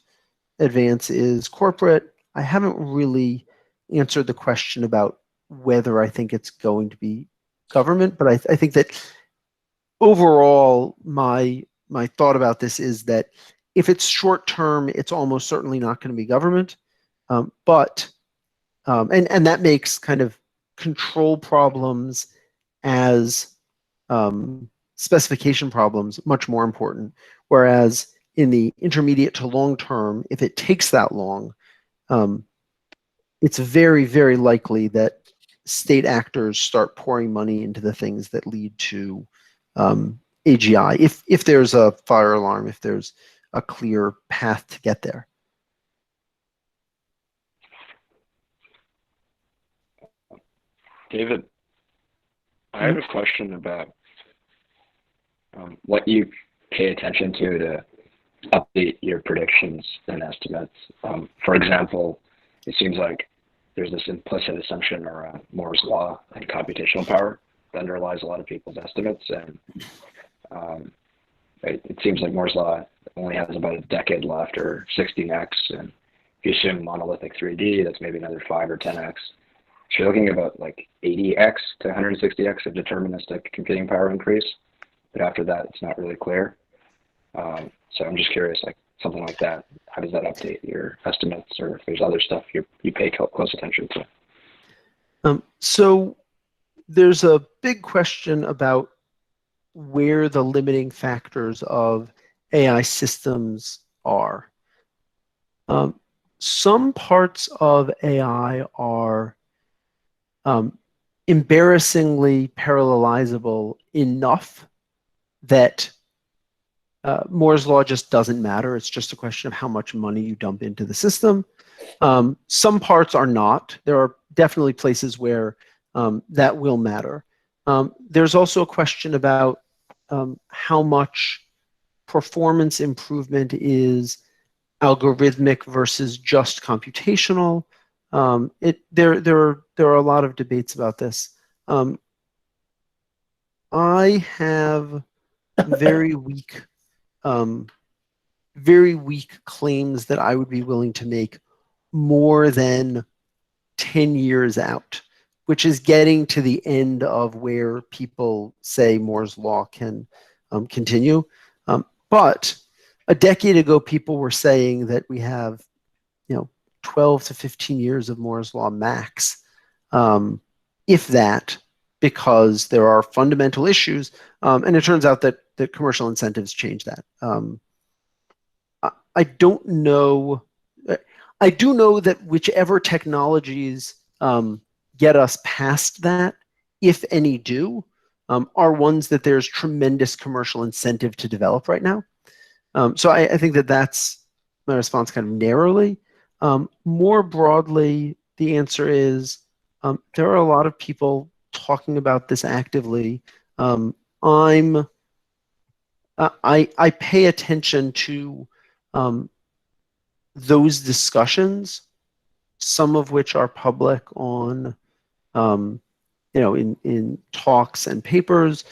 advance is corporate. I haven't really answered the question about whether I think it's going to be government, but I think that overall, my thought about this is that if it's short term, it's almost certainly not going to be government. And that makes kind of control problems as specification problems much more important. Whereas in the intermediate to long term, if it takes that long, it's very, very likely that state actors start pouring money into the things that lead to AGI, if there's a fire alarm, if there's a clear path to get there. David, I have a question about what you pay attention to update your predictions and estimates. For example, it seems like there's this implicit assumption around Moore's law and computational power that underlies a lot of people's estimates, and it seems like Moore's law only has about a decade left, or 16x, and if you assume monolithic 3D, that's maybe another 5 or 10x. So you're looking about like 80x to 160x of deterministic computing power increase, but after that, it's not really clear. So I'm just curious, like something like that, how does that update your estimates, or if there's other stuff you pay close attention to? So there's a big question about where the limiting factors of AI systems are. Some parts of AI are embarrassingly parallelizable enough that Moore's law just doesn't matter. It's just a question of how much money you dump into the system. Some parts are not. There are definitely places where that will matter. There's also a question about how much performance improvement is algorithmic versus just computational. There are a lot of debates about this. I have very weak claims that I would be willing to make more than 10 years out, which is getting to the end of where people say Moore's law can continue. But a decade ago, people were saying that we have, 12 to 15 years of Moore's law max, if that, because there are fundamental issues. And it turns out that the commercial incentives change that. I don't know. I do know that whichever technologies get us past that, if any do, are ones that there's tremendous commercial incentive to develop right now. So I think that that's my response kind of narrowly. More broadly, the answer is there are a lot of people talking about this actively. I pay attention to those discussions, some of which are public on, in talks and papers,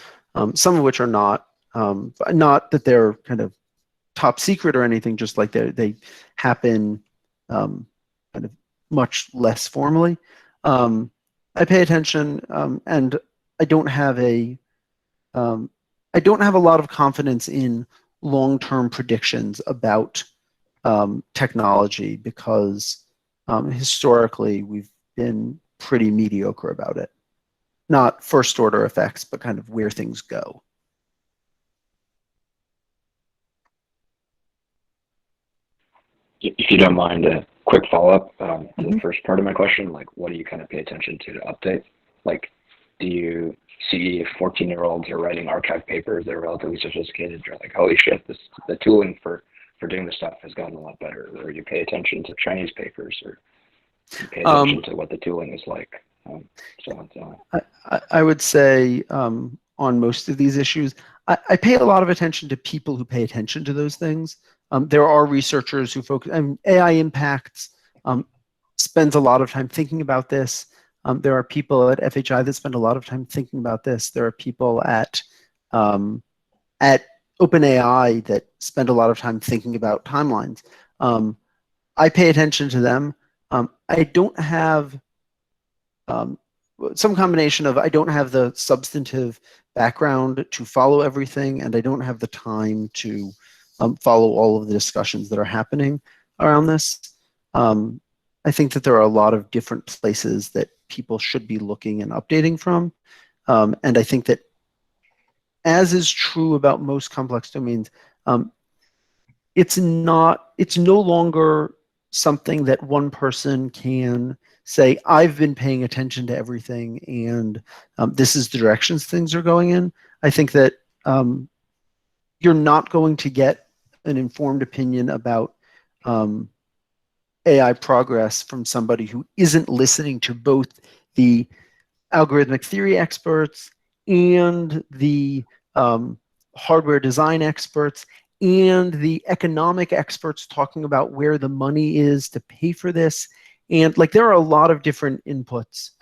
some of which are not. Not that they're kind of top secret or anything, just like they happen kind of much less formally. I pay attention, and I don't have a lot of confidence in long-term predictions about technology because historically we've been pretty mediocre about it. not first order effects, but kind of where things go. If you don't mind, a quick follow-up to the first part of my question, like what do you kind of pay attention to update? Like, do you see 14-year-olds are writing archive papers that are relatively sophisticated? You're like, holy shit, the tooling for doing this stuff has gotten a lot better. Or you pay attention to Chinese papers, or you pay attention to what the tooling is like, so on and so on. I would say on most of these issues, I pay a lot of attention to people who pay attention to those things. There are researchers who focus, AI impacts spends a lot of time thinking about this. There are people at FHI that spend a lot of time thinking about this. There are people at OpenAI that spend a lot of time thinking about timelines. I pay attention to them. I don't have some combination of I don't have the substantive background to follow everything, and I don't have the time to follow all of the discussions that are happening around this. I think that there are a lot of different places that people should be looking and updating from. And I think that, as is true about most complex domains, it's no longer something that one person can say, I've been paying attention to everything and this is the directions things are going in. I think that you're not going to get an informed opinion about AI progress from somebody who isn't listening to both the algorithmic theory experts and the hardware design experts and the economic experts talking about where the money is to pay for this. And like there are a lot of different inputs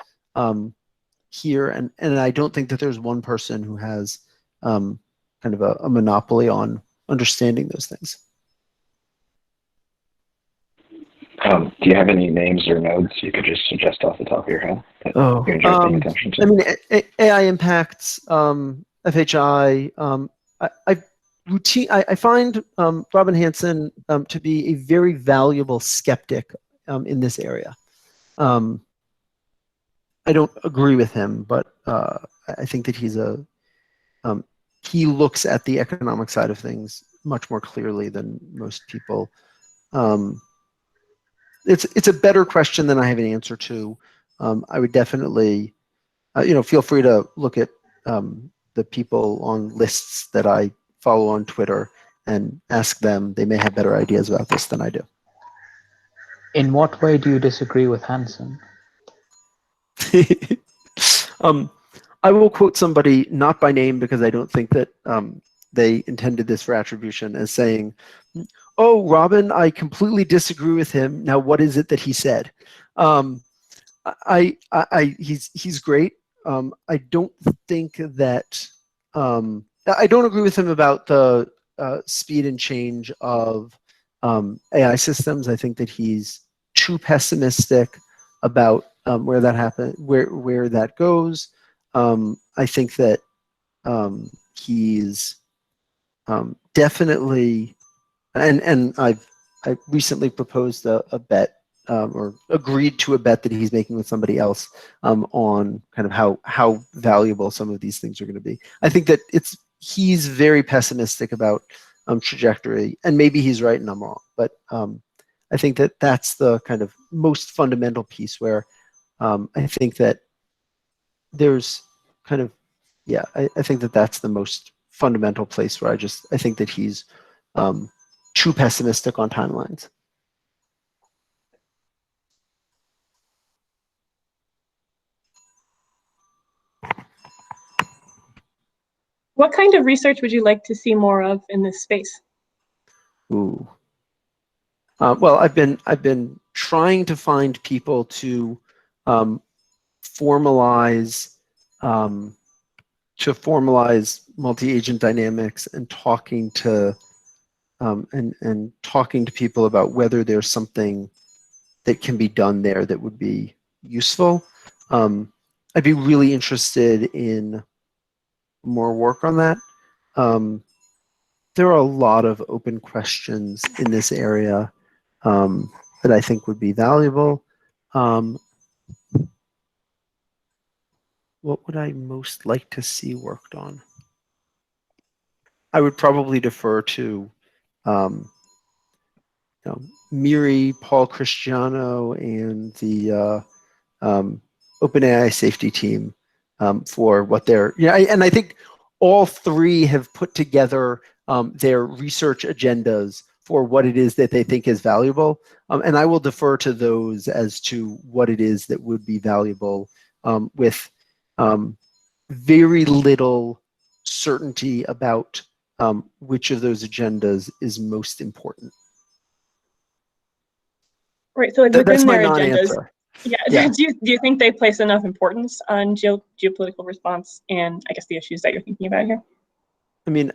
here, and I don't think that there's one person who has kind of a monopoly on understanding those things. Do you have any names or nodes you could just suggest off the top of your head that you enjoy paying attention to? I mean, AI impacts, FHI. I find Robin Hanson to be a very valuable skeptic in this area. I don't agree with him, but I think that he looks at the economic side of things much more clearly than most people. It's a better question than I have an answer to. I would definitely, feel free to look at the people on lists that I follow on Twitter and ask them. They may have better ideas about this than I do. In what way do you disagree with Hanson? I will quote somebody, not by name, because I don't think that they intended this for attribution, as saying, "Oh, Robin, I completely disagree with him. Now, what is it that he said?" He's great. I don't think that I don't agree with him about the speed and change of AI systems. I think that he's too pessimistic about where that happen, where that goes. I think that he's definitely, and I recently proposed a bet or agreed to a bet that he's making with somebody else on kind of how valuable some of these things are going to be. I think that he's very pessimistic about trajectory, and maybe he's right and I'm wrong, but I think that that's the kind of most fundamental piece where I think that there's kind of, I think that that's the most fundamental place where I think that he's too pessimistic on timelines. What kind of research would you like to see more of in this space? Ooh. Well, I've been trying to find people to formalize multi-agent dynamics and talking to talking to people about whether there's something that can be done there that would be useful. I'd be really interested in more work on that. There are a lot of open questions in this area that I think would be valuable. What would I most like to see worked on? I would probably defer to Miri, Paul Cristiano, and the OpenAI safety team for what they're, and I think all three have put together their research agendas for what it is that they think is valuable. And I will defer to those as to what it is that would be valuable with very little certainty about which of those agendas is most important. Right. So like That's within my their agendas, non-answer. yeah. Yeah. Do you think they place enough importance on geopolitical response and I guess the issues that you're thinking about here? I mean,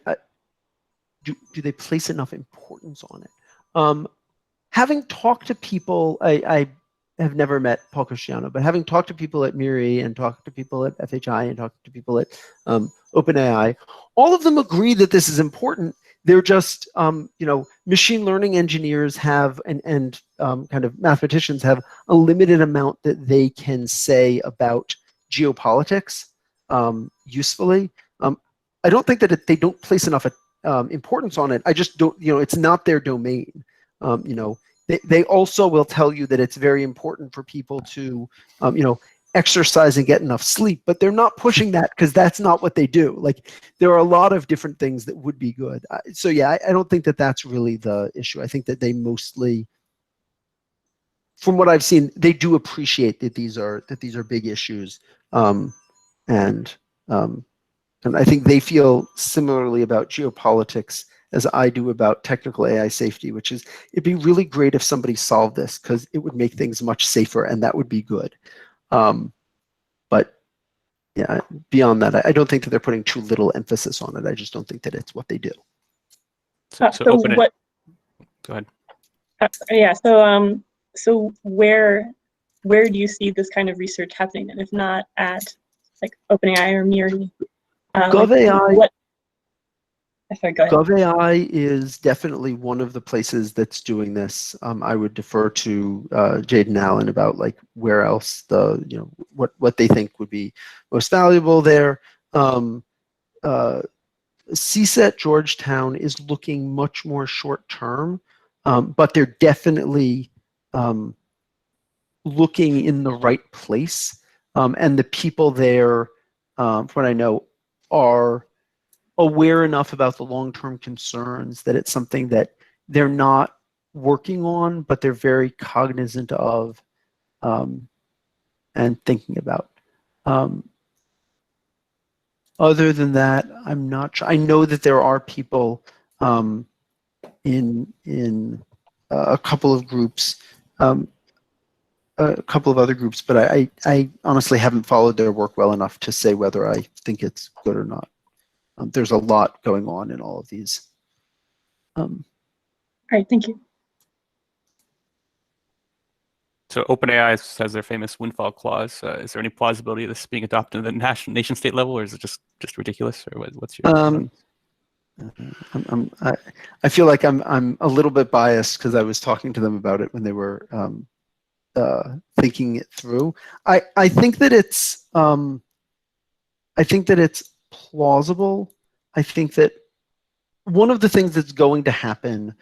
do they place enough importance on it? Having talked to people, I have never met Paul Cristiano, but having talked to people at Miri and talked to people at FHI and talked to people at OpenAI, all of them agree that this is important. They're just, machine learning engineers have and kind of mathematicians have a limited amount that they can say about geopolitics usefully. I don't think that they don't place enough importance on it. I just don't, it's not their domain. They also will tell you that it's very important for people to, exercise and get enough sleep, but they're not pushing that because that's not what they do. Like there are a lot of different things that would be good. So yeah, I don't think that that's really the issue. I think that they mostly, from what I've seen, they do appreciate that these are big issues, and I think they feel similarly about geopolitics as I do about technical AI safety, which is it'd be really great if somebody solved this because it would make things much safer and that would be good. But yeah, beyond that, I don't think that they're putting too little emphasis on it. I just don't think that it's what they do. So open what? Go ahead. Yeah. So where do you see this kind of research happening? And if not at like OpenAI or Miri, GovAI. Sorry, go ahead. GovAI is definitely one of the places that's doing this. I would defer to Jaden Allen about like where else what they think would be most valuable there. CSET Georgetown is looking much more short term, but they're definitely looking in the right place. And the people there, from what I know, are aware enough about the long-term concerns that it's something that they're not working on, but they're very cognizant of and thinking about. Other than that, I'm not sure. I know that there are people in a couple of groups, a couple of other groups, but I honestly haven't followed their work well enough to say whether I think it's good or not. There's a lot going on in all of these. All right, thank you. So OpenAI has their famous windfall clause. Is there any plausibility of this being adopted at the nation-state level, or is it just ridiculous? Or what's your? I feel like I'm a little bit biased because I was talking to them about it when they were thinking it through. I think that it's plausible. I think that one of the things that's going to happen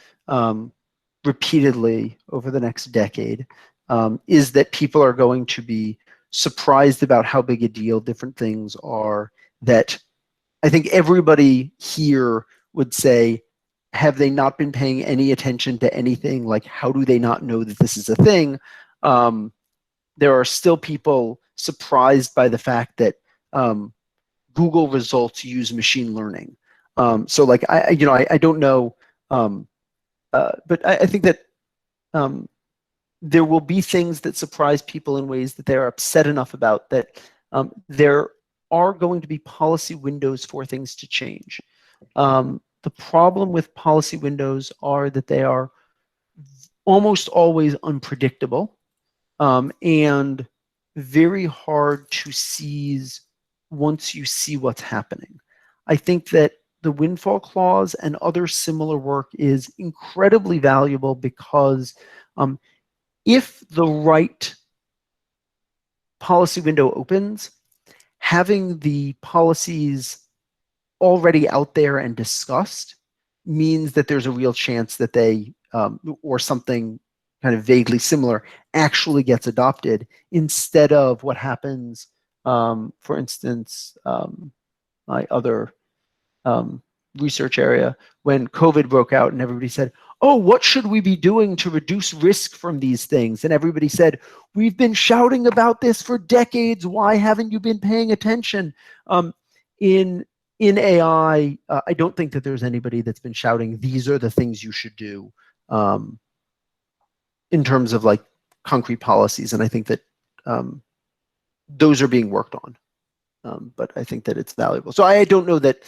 repeatedly over the next decade is that people are going to be surprised about how big a deal different things are. That I think everybody here would say, have they not been paying any attention to anything? Like, how do they not know that this is a thing? There are still people surprised by the fact that Google results use machine learning. So like, I don't know, but I think that there will be things that surprise people in ways that they're upset enough about that there are going to be policy windows for things to change. The problem with policy windows are that they are almost always unpredictable and very hard to seize once you see what's happening. I think that the windfall clause and other similar work is incredibly valuable because if the right policy window opens, having the policies already out there and discussed means that there's a real chance that they, or something kind of vaguely similar, actually gets adopted instead of what happens, for instance, my other research area, when COVID broke out and everybody said, oh, what should we be doing to reduce risk from these things? And everybody said, we've been shouting about this for decades. Why haven't you been paying attention? In AI, I don't think that there's anybody that's been shouting, these are the things you should do in terms of like concrete policies. And I think that those are being worked on. But I think that it's valuable. So I don't know that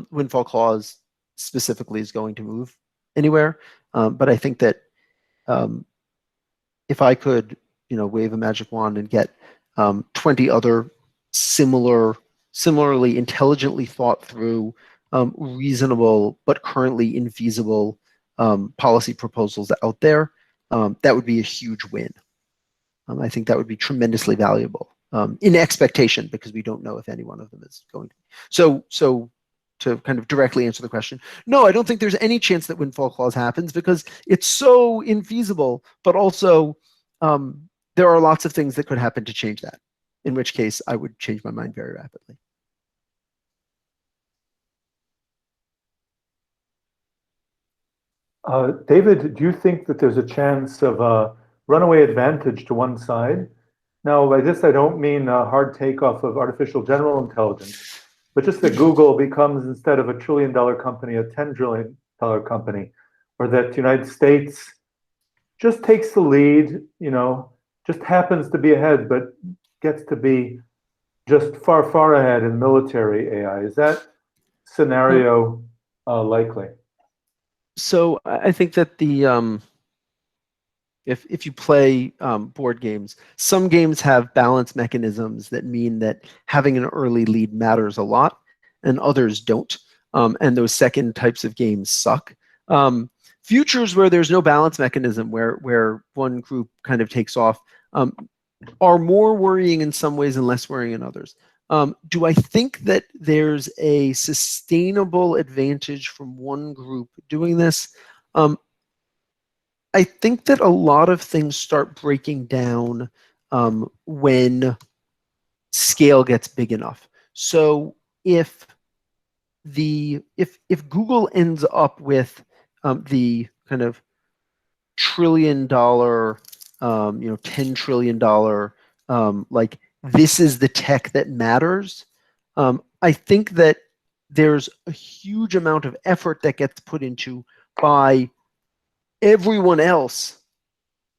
windfall clause specifically is going to move anywhere. But I think that if I could, wave a magic wand and get 20 other similarly intelligently thought through, reasonable but currently infeasible policy proposals out there, that would be a huge win. I think that would be tremendously valuable. In expectation, because we don't know if any one of them is going to be. So to kind of directly answer the question, no, I don't think there's any chance that windfall clause happens because it's so infeasible, but also there are lots of things that could happen to change that, in which case I would change my mind very rapidly. David, do you think that there's a chance of a runaway advantage to one side? Now, by this, I don't mean a hard takeoff of artificial general intelligence, but just that Google becomes, instead of $1 trillion company, a $10 trillion company, or that the United States just takes the lead, just happens to be ahead, but gets to be just far, far ahead in military AI. Is that scenario likely? So I think that the if you play board games, some games have balance mechanisms that mean that having an early lead matters a lot, and others don't. And those second types of games suck. Futures where there's no balance mechanism, where one group kind of takes off, are more worrying in some ways and less worrying in others. Do I think that there's a sustainable advantage from one group doing this? I think that a lot of things start breaking down when scale gets big enough. So if Google ends up with the kind of $1 trillion, $10 trillion, like this is the tech that matters, I think that there's a huge amount of effort that gets put into by everyone else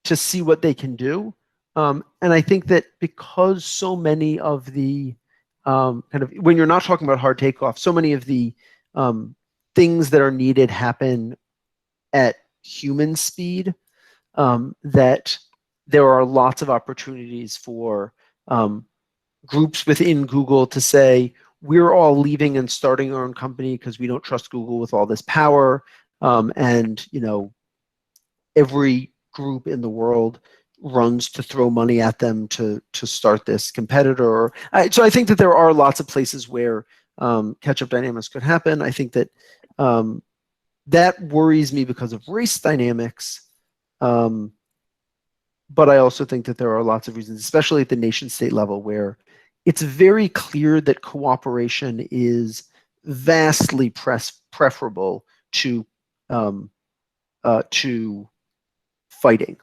to see what they can do. And I think that because so many of the kind of, when you're not talking about hard takeoff, so many of the things that are needed happen at human speed, that there are lots of opportunities for groups within Google to say, we're all leaving and starting our own company because we don't trust Google with all this power. And, every group in the world runs to throw money at them to start this competitor. So I think that there are lots of places where catch-up dynamics could happen. I think that that worries me because of race dynamics. But I also think that there are lots of reasons, especially at the nation-state level, where it's very clear that cooperation is vastly preferable to fighting.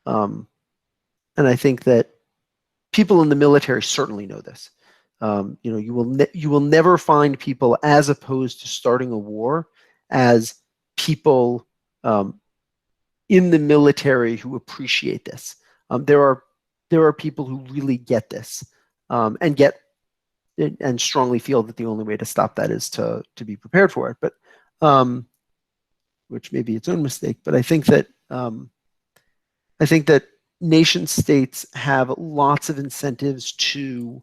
And I think that people in the military certainly know this. You will never find people as opposed to starting a war as people in the military who appreciate this. There are people who really get this and strongly feel that the only way to stop that is to be prepared for it. But which may be its own mistake. But I think that nation states have lots of incentives to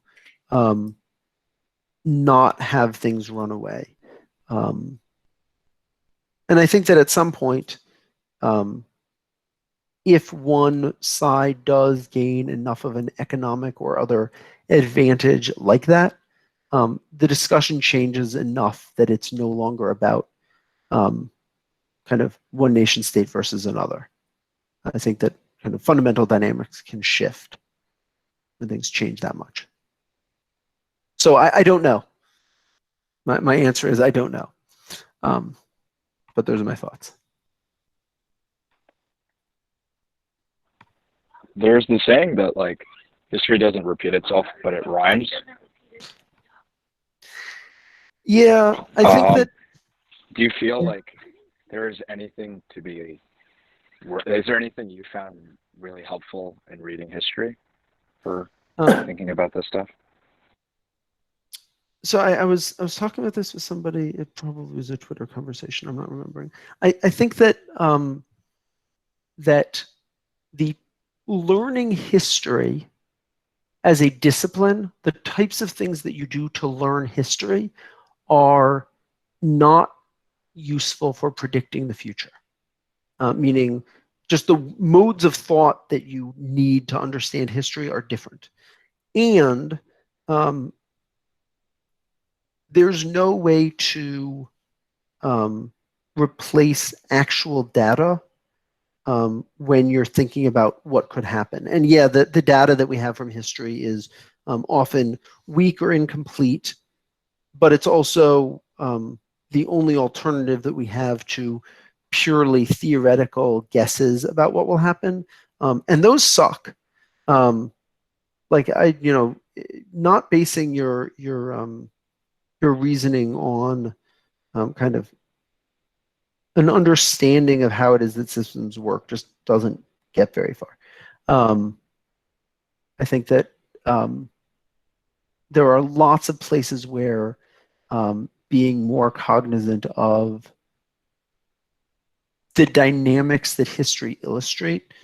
not have things run away. And I think that at some point, if one side does gain enough of an economic or other advantage like that, the discussion changes enough that it's no longer about kind of one nation state versus another. I think that kind of fundamental dynamics can shift when things change that much. So I don't know. My answer is I don't know. But those are my thoughts. There's the saying that like history doesn't repeat itself, but it rhymes. Yeah, I think that. Do you feel like there is anything to be? Is there anything you found really helpful in reading history for thinking about this stuff? So I was talking about this with somebody. It probably was a Twitter conversation. I'm not remembering. I think that that the learning history as a discipline, the types of things that you do to learn history, are not useful for predicting the future. Meaning, just the modes of thought that you need to understand history are different, and there's no way to replace actual data when you're thinking about what could happen. And yeah, the data that we have from history is often weak or incomplete, but it's also the only alternative that we have to purely theoretical guesses about what will happen. And those suck. Like not basing your reasoning on kind of an understanding of how it is that systems work just doesn't get very far. I think that there are lots of places where being more cognizant of the dynamics that history illustrate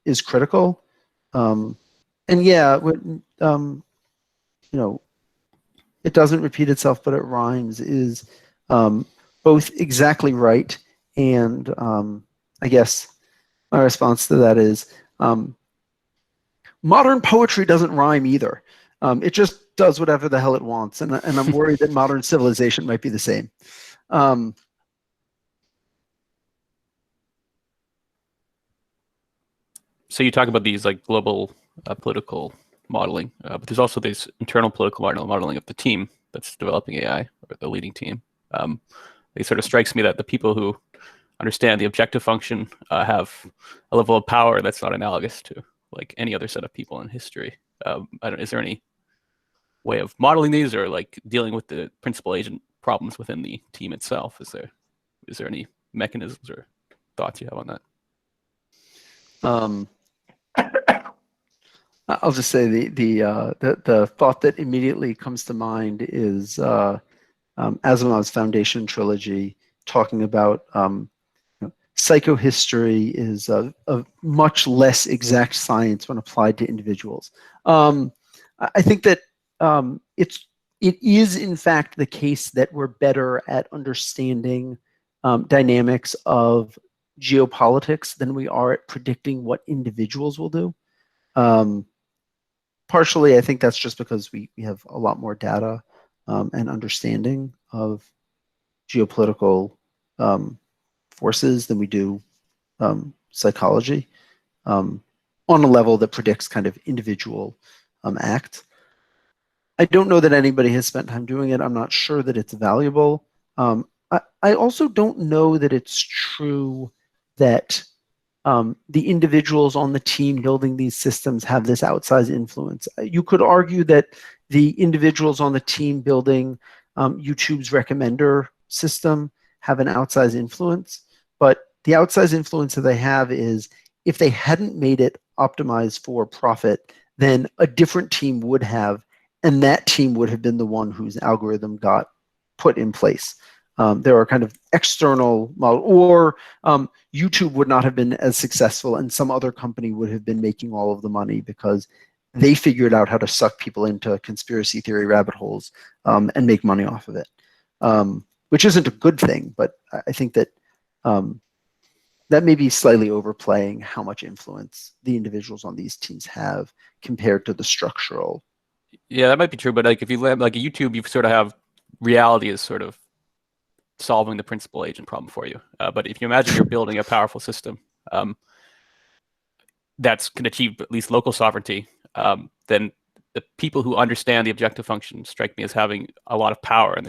is critical. And yeah, it doesn't repeat itself, but it rhymes is both exactly right, and I guess my response to that is modern poetry doesn't rhyme either. It just does whatever the hell it wants, and I'm worried that modern civilization might be the same. So you talk about these like global political modeling, but there's also this internal political modeling of the team that's developing AI, or the leading team. It sort of strikes me that the people who understand the objective function have a level of power that's not analogous to like any other set of people in history. Is there any way of modeling these, or like dealing with the principal agent problems within the team itself? Is there any mechanisms or thoughts you have on that? I'll just say the thought that immediately comes to mind is Asimov's Foundation trilogy, talking about psychohistory is a much less exact science when applied to individuals. I think that it is in fact the case that we're better at understanding dynamics of geopolitics than we are at predicting what individuals will do. Partially, I think that's just because we have a lot more data and understanding of geopolitical forces than we do psychology on a level that predicts kind of individual acts. I don't know that anybody has spent time doing it. I'm not sure that it's valuable. I also don't know that it's true that the individuals on the team building these systems have this outsized influence. You could argue that the individuals on the team building YouTube's recommender system have an outsized influence, but the outsized influence that they have is if they hadn't made it optimized for profit, then a different team would have, and that team would have been the one whose algorithm got put in place. There are kind of external model, or YouTube would not have been as successful and some other company would have been making all of the money because they figured out how to suck people into conspiracy theory rabbit holes and make money off of it, which isn't a good thing, but I think that that may be slightly overplaying how much influence the individuals on these teams have compared to the structural Yeah, that might be true, but like if you like a YouTube, you sort of have reality as sort of solving the principal agent problem for you. But if you imagine you're building a powerful system that can achieve at least local sovereignty, then the people who understand the objective function strike me as having a lot of power. And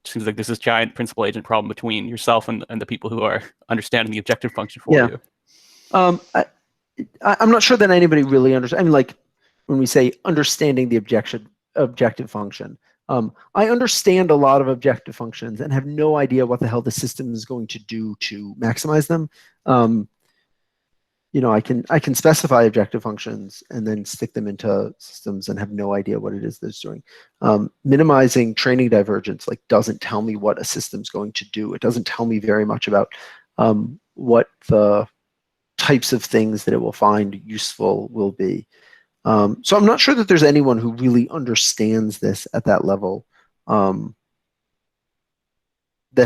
seems like there's this giant principal agent problem between yourself and the people who are understanding the objective function for you. I'm not sure that anybody really understands. I mean, like when we say understanding the objective function, I understand a lot of objective functions and have no idea what the hell the system is going to do to maximize them. I can specify objective functions and then stick them into systems and have no idea what it is that's doing. Minimizing training divergence doesn't tell me what a system's going to do. It doesn't tell me very much about what the types of things that it will find useful will be. So I'm not sure that there's anyone who really understands this at that level, that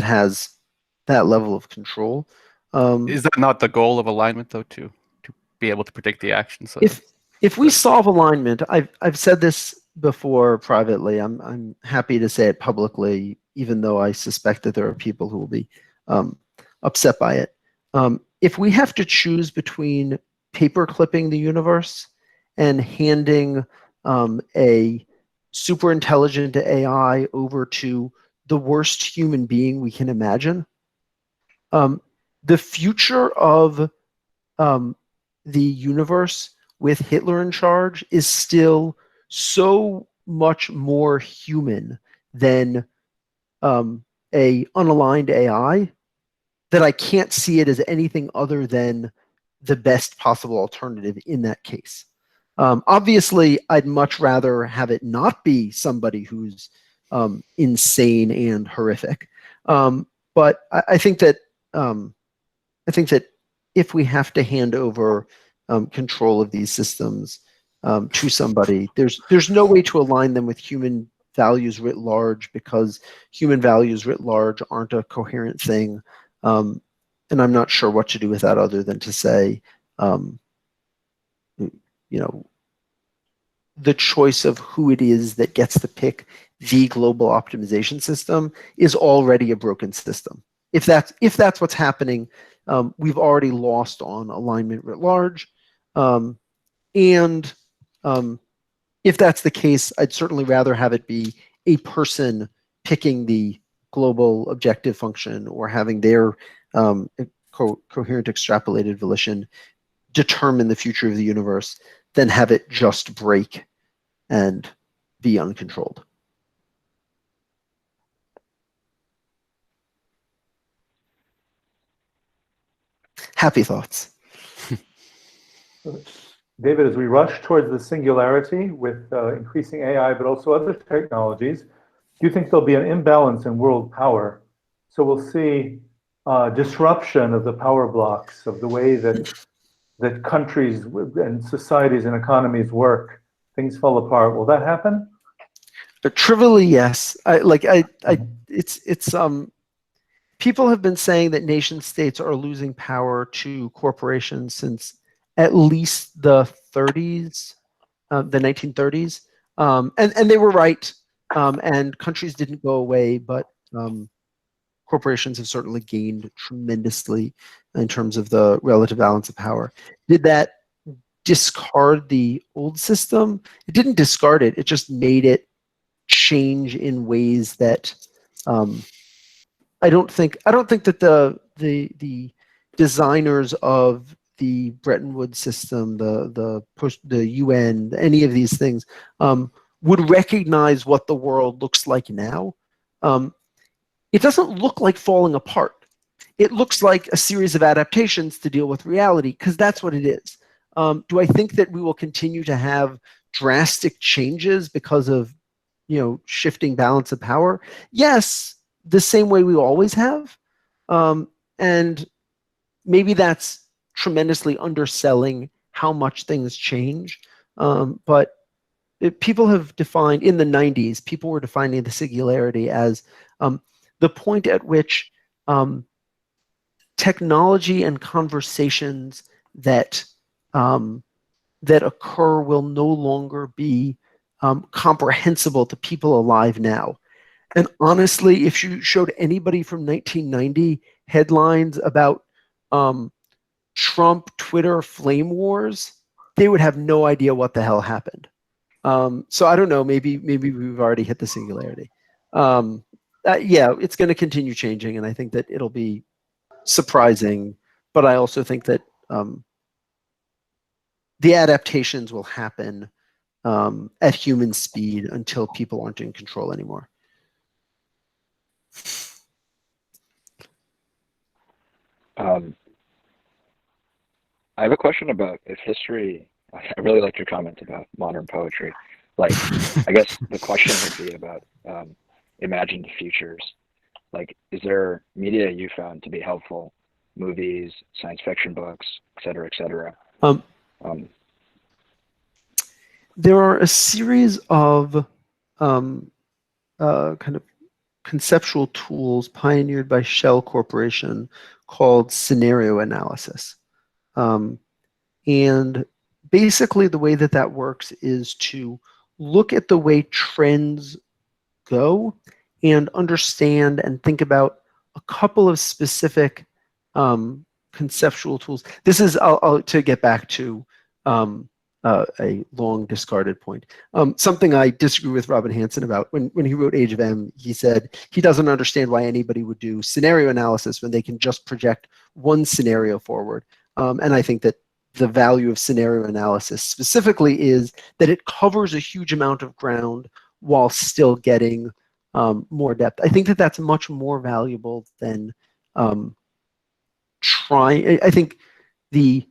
has that level of control. Is that not the goal of alignment, though, to be able to predict the actions? If we solve alignment, I've said this before privately. I'm happy to say it publicly, even though I suspect that there are people who will be upset by it. If we have to choose between paper clipping the universe and handing a super intelligent AI over to the worst human being we can imagine, the future of the universe with Hitler in charge is still so much more human than a unaligned AI that I can't see it as anything other than the best possible alternative in that case. Obviously, I'd much rather have it not be somebody who's insane and horrific. But I think that if we have to hand over control of these systems to somebody, there's no way to align them with human values writ large, because human values writ large aren't a coherent thing. And I'm not sure what to do with that other than to say, the choice of who it is that gets to pick the global optimization system is already a broken system. If that's what's happening, we've already lost on alignment writ large. And if that's the case, I'd certainly rather have it be a person picking the global objective function or having their coherent extrapolated volition determine the future of the universe than have it just break and be uncontrolled. Happy thoughts. David, as we rush towards the singularity with increasing AI, but also other technologies, do you think there'll be an imbalance in world power? So we'll see disruption of the power blocks, of the way that countries and societies and economies work. Things fall apart. Will that happen? Trivially, yes. People have been saying that nation states are losing power to corporations since at least the 30s, the 1930s. And they were right. And countries didn't go away, but corporations have certainly gained tremendously in terms of the relative balance of power. Did that discard the old system? It didn't discard it. It just made it change in ways that I don't think that the designers of the Bretton Woods system, the UN, any of these things would recognize what the world looks like now. It doesn't look like falling apart. It looks like a series of adaptations to deal with reality, because that's what it is. Do I think that we will continue to have drastic changes because of, shifting balance of power? Yes, the same way we always have. And maybe that's tremendously underselling how much things change. But people have defined, in the 90s, people were defining the singularity as the point at which technology and conversations that occur will no longer be comprehensible to people alive now. And honestly, if you showed anybody from 1990 headlines about Trump, Twitter, flame wars, they would have no idea what the hell happened. So I don't know, maybe we've already hit the singularity. Yeah, it's going to continue changing, and I think that it'll be surprising, but I also think that the adaptations will happen at human speed until people aren't in control anymore. I have a question about if history. I really liked your comment about modern poetry. Like, I guess the question would be about imagined futures. Like, is there media you found to be helpful? Movies, science fiction books, et cetera, et cetera. There are a series of kind of conceptual tools pioneered by Shell Corporation called scenario analysis. And basically the way that that works is to look at the way trends go and understand and think about a couple of specific conceptual tools. This is, to get back to a long discarded point. Something I disagree with Robin Hanson about. When he wrote Age of M, he said he doesn't understand why anybody would do scenario analysis when they can just project one scenario forward. And I think that the value of scenario analysis specifically is that it covers a huge amount of ground while still getting more depth. I think that that's much more valuable than trying. I think the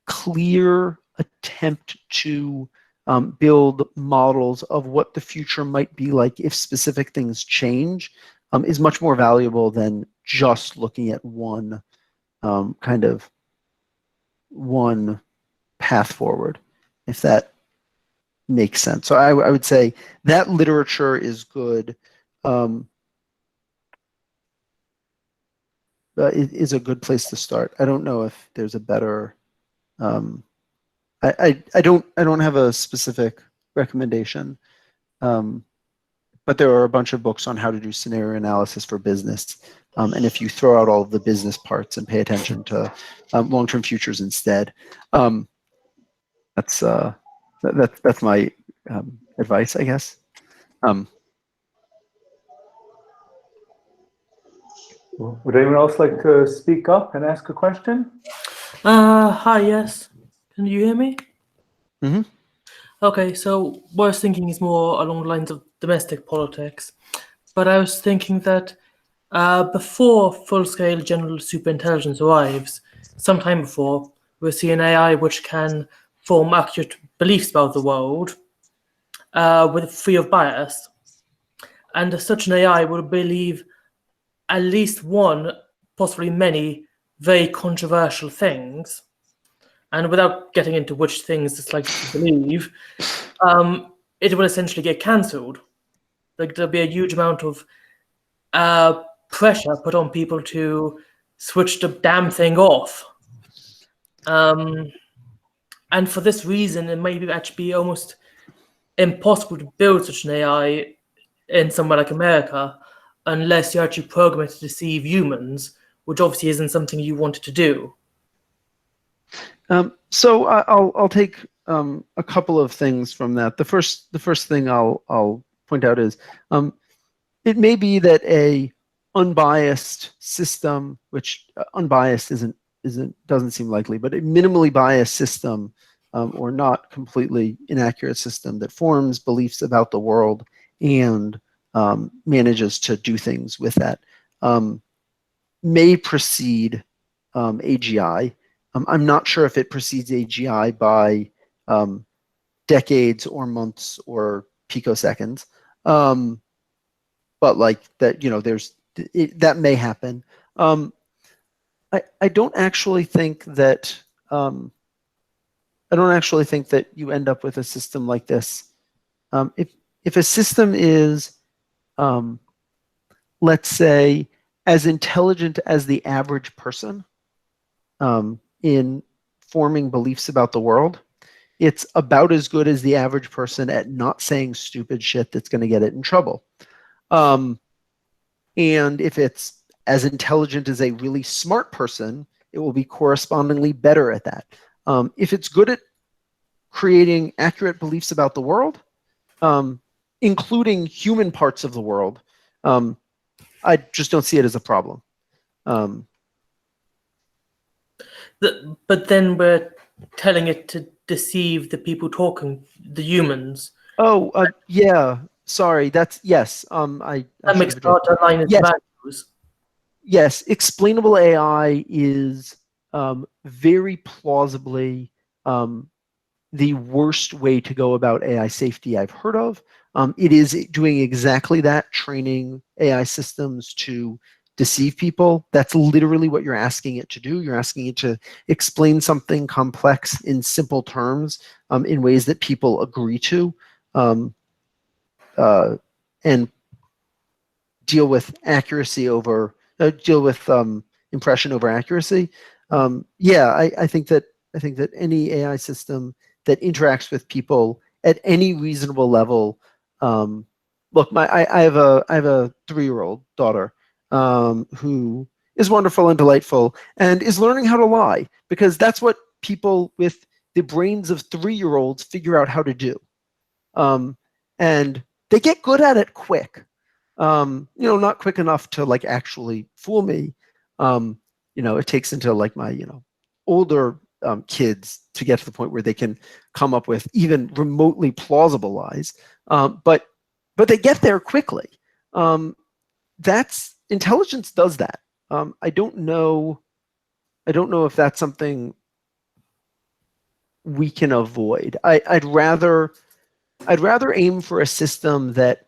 clear attempt to build models of what the future might be like if specific things change is much more valuable than just looking at one one path forward, if that makes sense. So I would say that literature is good. It is a good place to start. I don't know if there's a better. I don't have a specific recommendation, but there are a bunch of books on how to do scenario analysis for business. And if you throw out all of the business parts and pay attention to long-term futures instead, that's my advice, I guess. Would anyone else like to speak up and ask a question? Hi, yes. Can you hear me? Mm-hmm. Okay, so what I was thinking is more along the lines of domestic politics. But I was thinking that before full-scale general superintelligence arrives, sometime before, we'll see an AI which can form accurate beliefs about the world free of bias. And such an AI will believe at least one, possibly many, very controversial things. And without getting into which things it's likely to believe, it will essentially get cancelled. Like, there'll be a huge amount of pressure put on people to switch the damn thing off. And for this reason, it might actually be almost impossible to build such an AI in somewhere like America unless you actually program it to deceive humans, which obviously isn't something you wanted to do. So I'll take a couple of things from that. The first thing I'll point out is it may be that a unbiased system, which unbiased doesn't seem likely, but a minimally biased system or not completely inaccurate system that forms beliefs about the world and manages to do things with that may precede AGI. I'm not sure if it precedes AGI by decades or months or picoseconds, but like that, that may happen. I don't actually think that you end up with a system like this. If a system is, let's say, as intelligent as the average person in forming beliefs about the world, it's about as good as the average person at not saying stupid shit that's going to get it in trouble. And if it's as intelligent as a really smart person, it will be correspondingly better at that. If it's good at creating accurate beliefs about the world, including human parts of the world, I just don't see it as a problem. But then we're telling it to deceive the people talking, the humans. Oh, yeah. Sorry. That's yes. I That makes it hard to align its values. Yes, explainable AI is very plausibly the worst way to go about AI safety I've heard of. It is doing exactly that, training AI systems to deceive people. That's literally what you're asking it to do. You're asking it to explain something complex in simple terms in ways that people agree to, and deal with accuracy over deal with impression over accuracy. Yeah, I think that any AI system that interacts with people at any reasonable level. Look, I have a 3-year-old daughter who is wonderful and delightful and is learning how to lie, because that's what people with the brains of 3-year-olds figure out how to do, and they get good at it quick. Not quick enough to like actually fool me. It takes until like my older kids to get to the point where they can come up with even remotely plausible lies. But they get there quickly. That's intelligence does that. I don't know if that's something we can avoid. I'd rather aim for a system that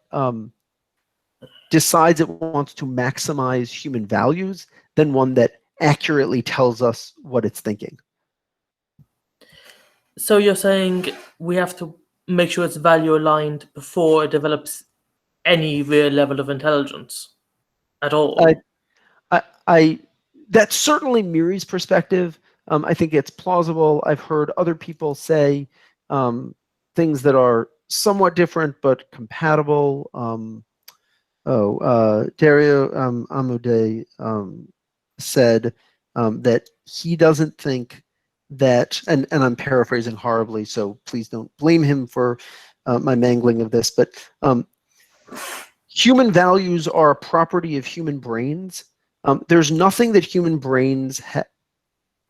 decides it wants to maximize human values than one that accurately tells us what it's thinking. So you're saying we have to make sure it's value aligned before it develops any real level of intelligence at all? That's certainly Miri's perspective. I think it's plausible. I've heard other people say things that are somewhat different but compatible. Dario Amodei said that he doesn't think that, and I'm paraphrasing horribly, so please don't blame him for my mangling of this, but human values are a property of human brains. There's nothing that human brains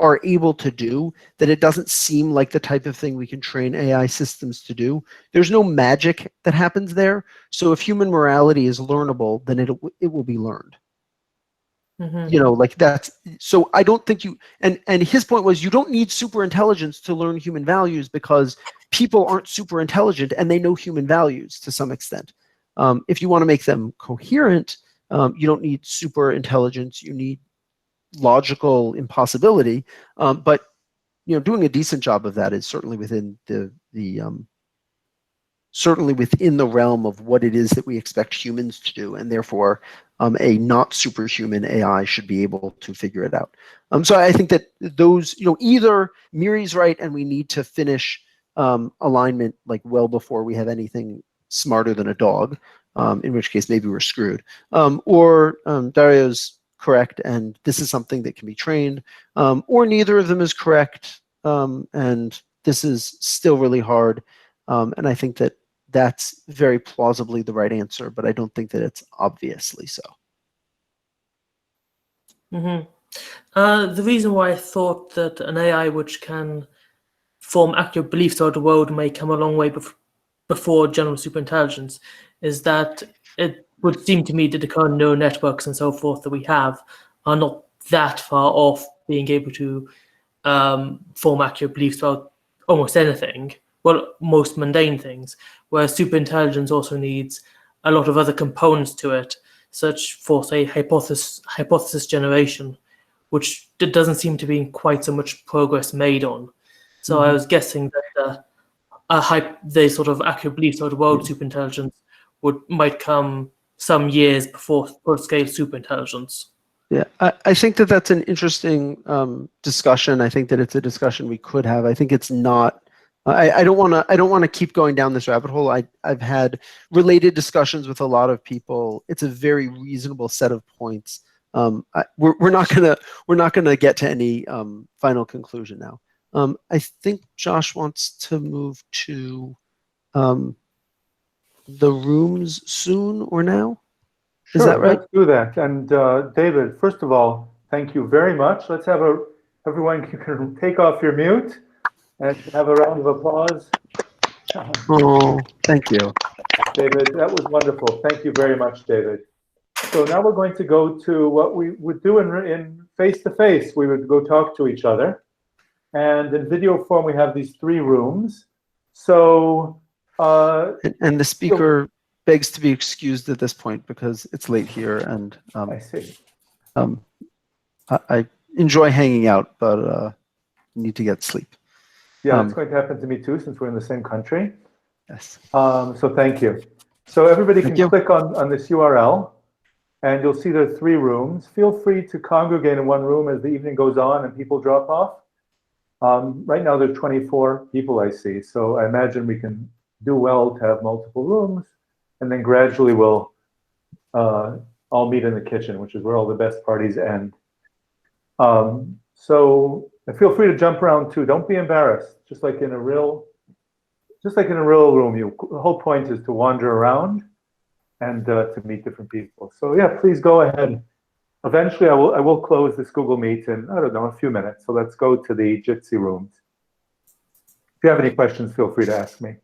are able to do that it doesn't seem like the type of thing we can train AI systems to do. There's no magic that happens there. So if human morality is learnable, then it will be learned. Mm-hmm. So I don't think and his point was you don't need super intelligence to learn human values because people aren't super intelligent and they know human values to some extent. If you want to make them coherent, you don't need super intelligence. You need logical impossibility, but doing a decent job of that is certainly within certainly within the realm of what it is that we expect humans to do, and therefore a not superhuman AI should be able to figure it out. So I think that those, either Miri's right and we need to finish alignment like well before we have anything smarter than a dog, in which case maybe we're screwed, or Dario's correct and this is something that can be trained, or neither of them is correct, and this is still really hard, and I think that that's very plausibly the right answer, but I don't think that it's obviously so. Mm-hmm. The reason why I thought that an AI which can form accurate beliefs about the world may come a long way before general superintelligence is that it would seem to me that the current neural networks and so forth that we have are not that far off being able to form accurate beliefs about almost anything, well, most mundane things, whereas superintelligence also needs a lot of other components to it, such for, say, hypothesis generation, which doesn't seem to be quite so much progress made on. So I was guessing that the sort of accurate beliefs about the world superintelligence might come some years before full-scale superintelligence. Yeah, I think that that's an interesting discussion. I think that it's a discussion we could have. I think it's not I don't want to keep going down this rabbit hole. I've had related discussions with a lot of people. It's a very reasonable set of points. We're not gonna get to any final conclusion now. I think Josh wants to move to the rooms soon or now. Is that right? Let's do that. And David, first of all, thank you very much. Let's have everyone can take off your mute and have a round of applause. Oh, thank you. David, that was wonderful. Thank you very much, David. So now we're going to go to what we would do in face-to-face. We would go talk to each other. And in video form, we have these 3 rooms. So... and the speaker begs to be excused at this point because it's late here, and I see. I enjoy hanging out, but need to get sleep. Yeah, it's going to happen to me too, since we're in the same country. Yes. So thank you. So everybody can click on this URL, and you'll see there are 3 rooms. Feel free to congregate in one room as the evening goes on and people drop off. Right now there's 24 people I see, so I imagine we can do well to have multiple rooms, and then gradually we'll all meet in the kitchen, which is where all the best parties end. So feel free to jump around too. Don't be embarrassed. Just like in a real room, the whole point is to wander around and to meet different people. So yeah, please go ahead. Eventually, I will close this Google Meet in, I don't know, a few minutes. So let's go to the Jitsi rooms. If you have any questions, feel free to ask me.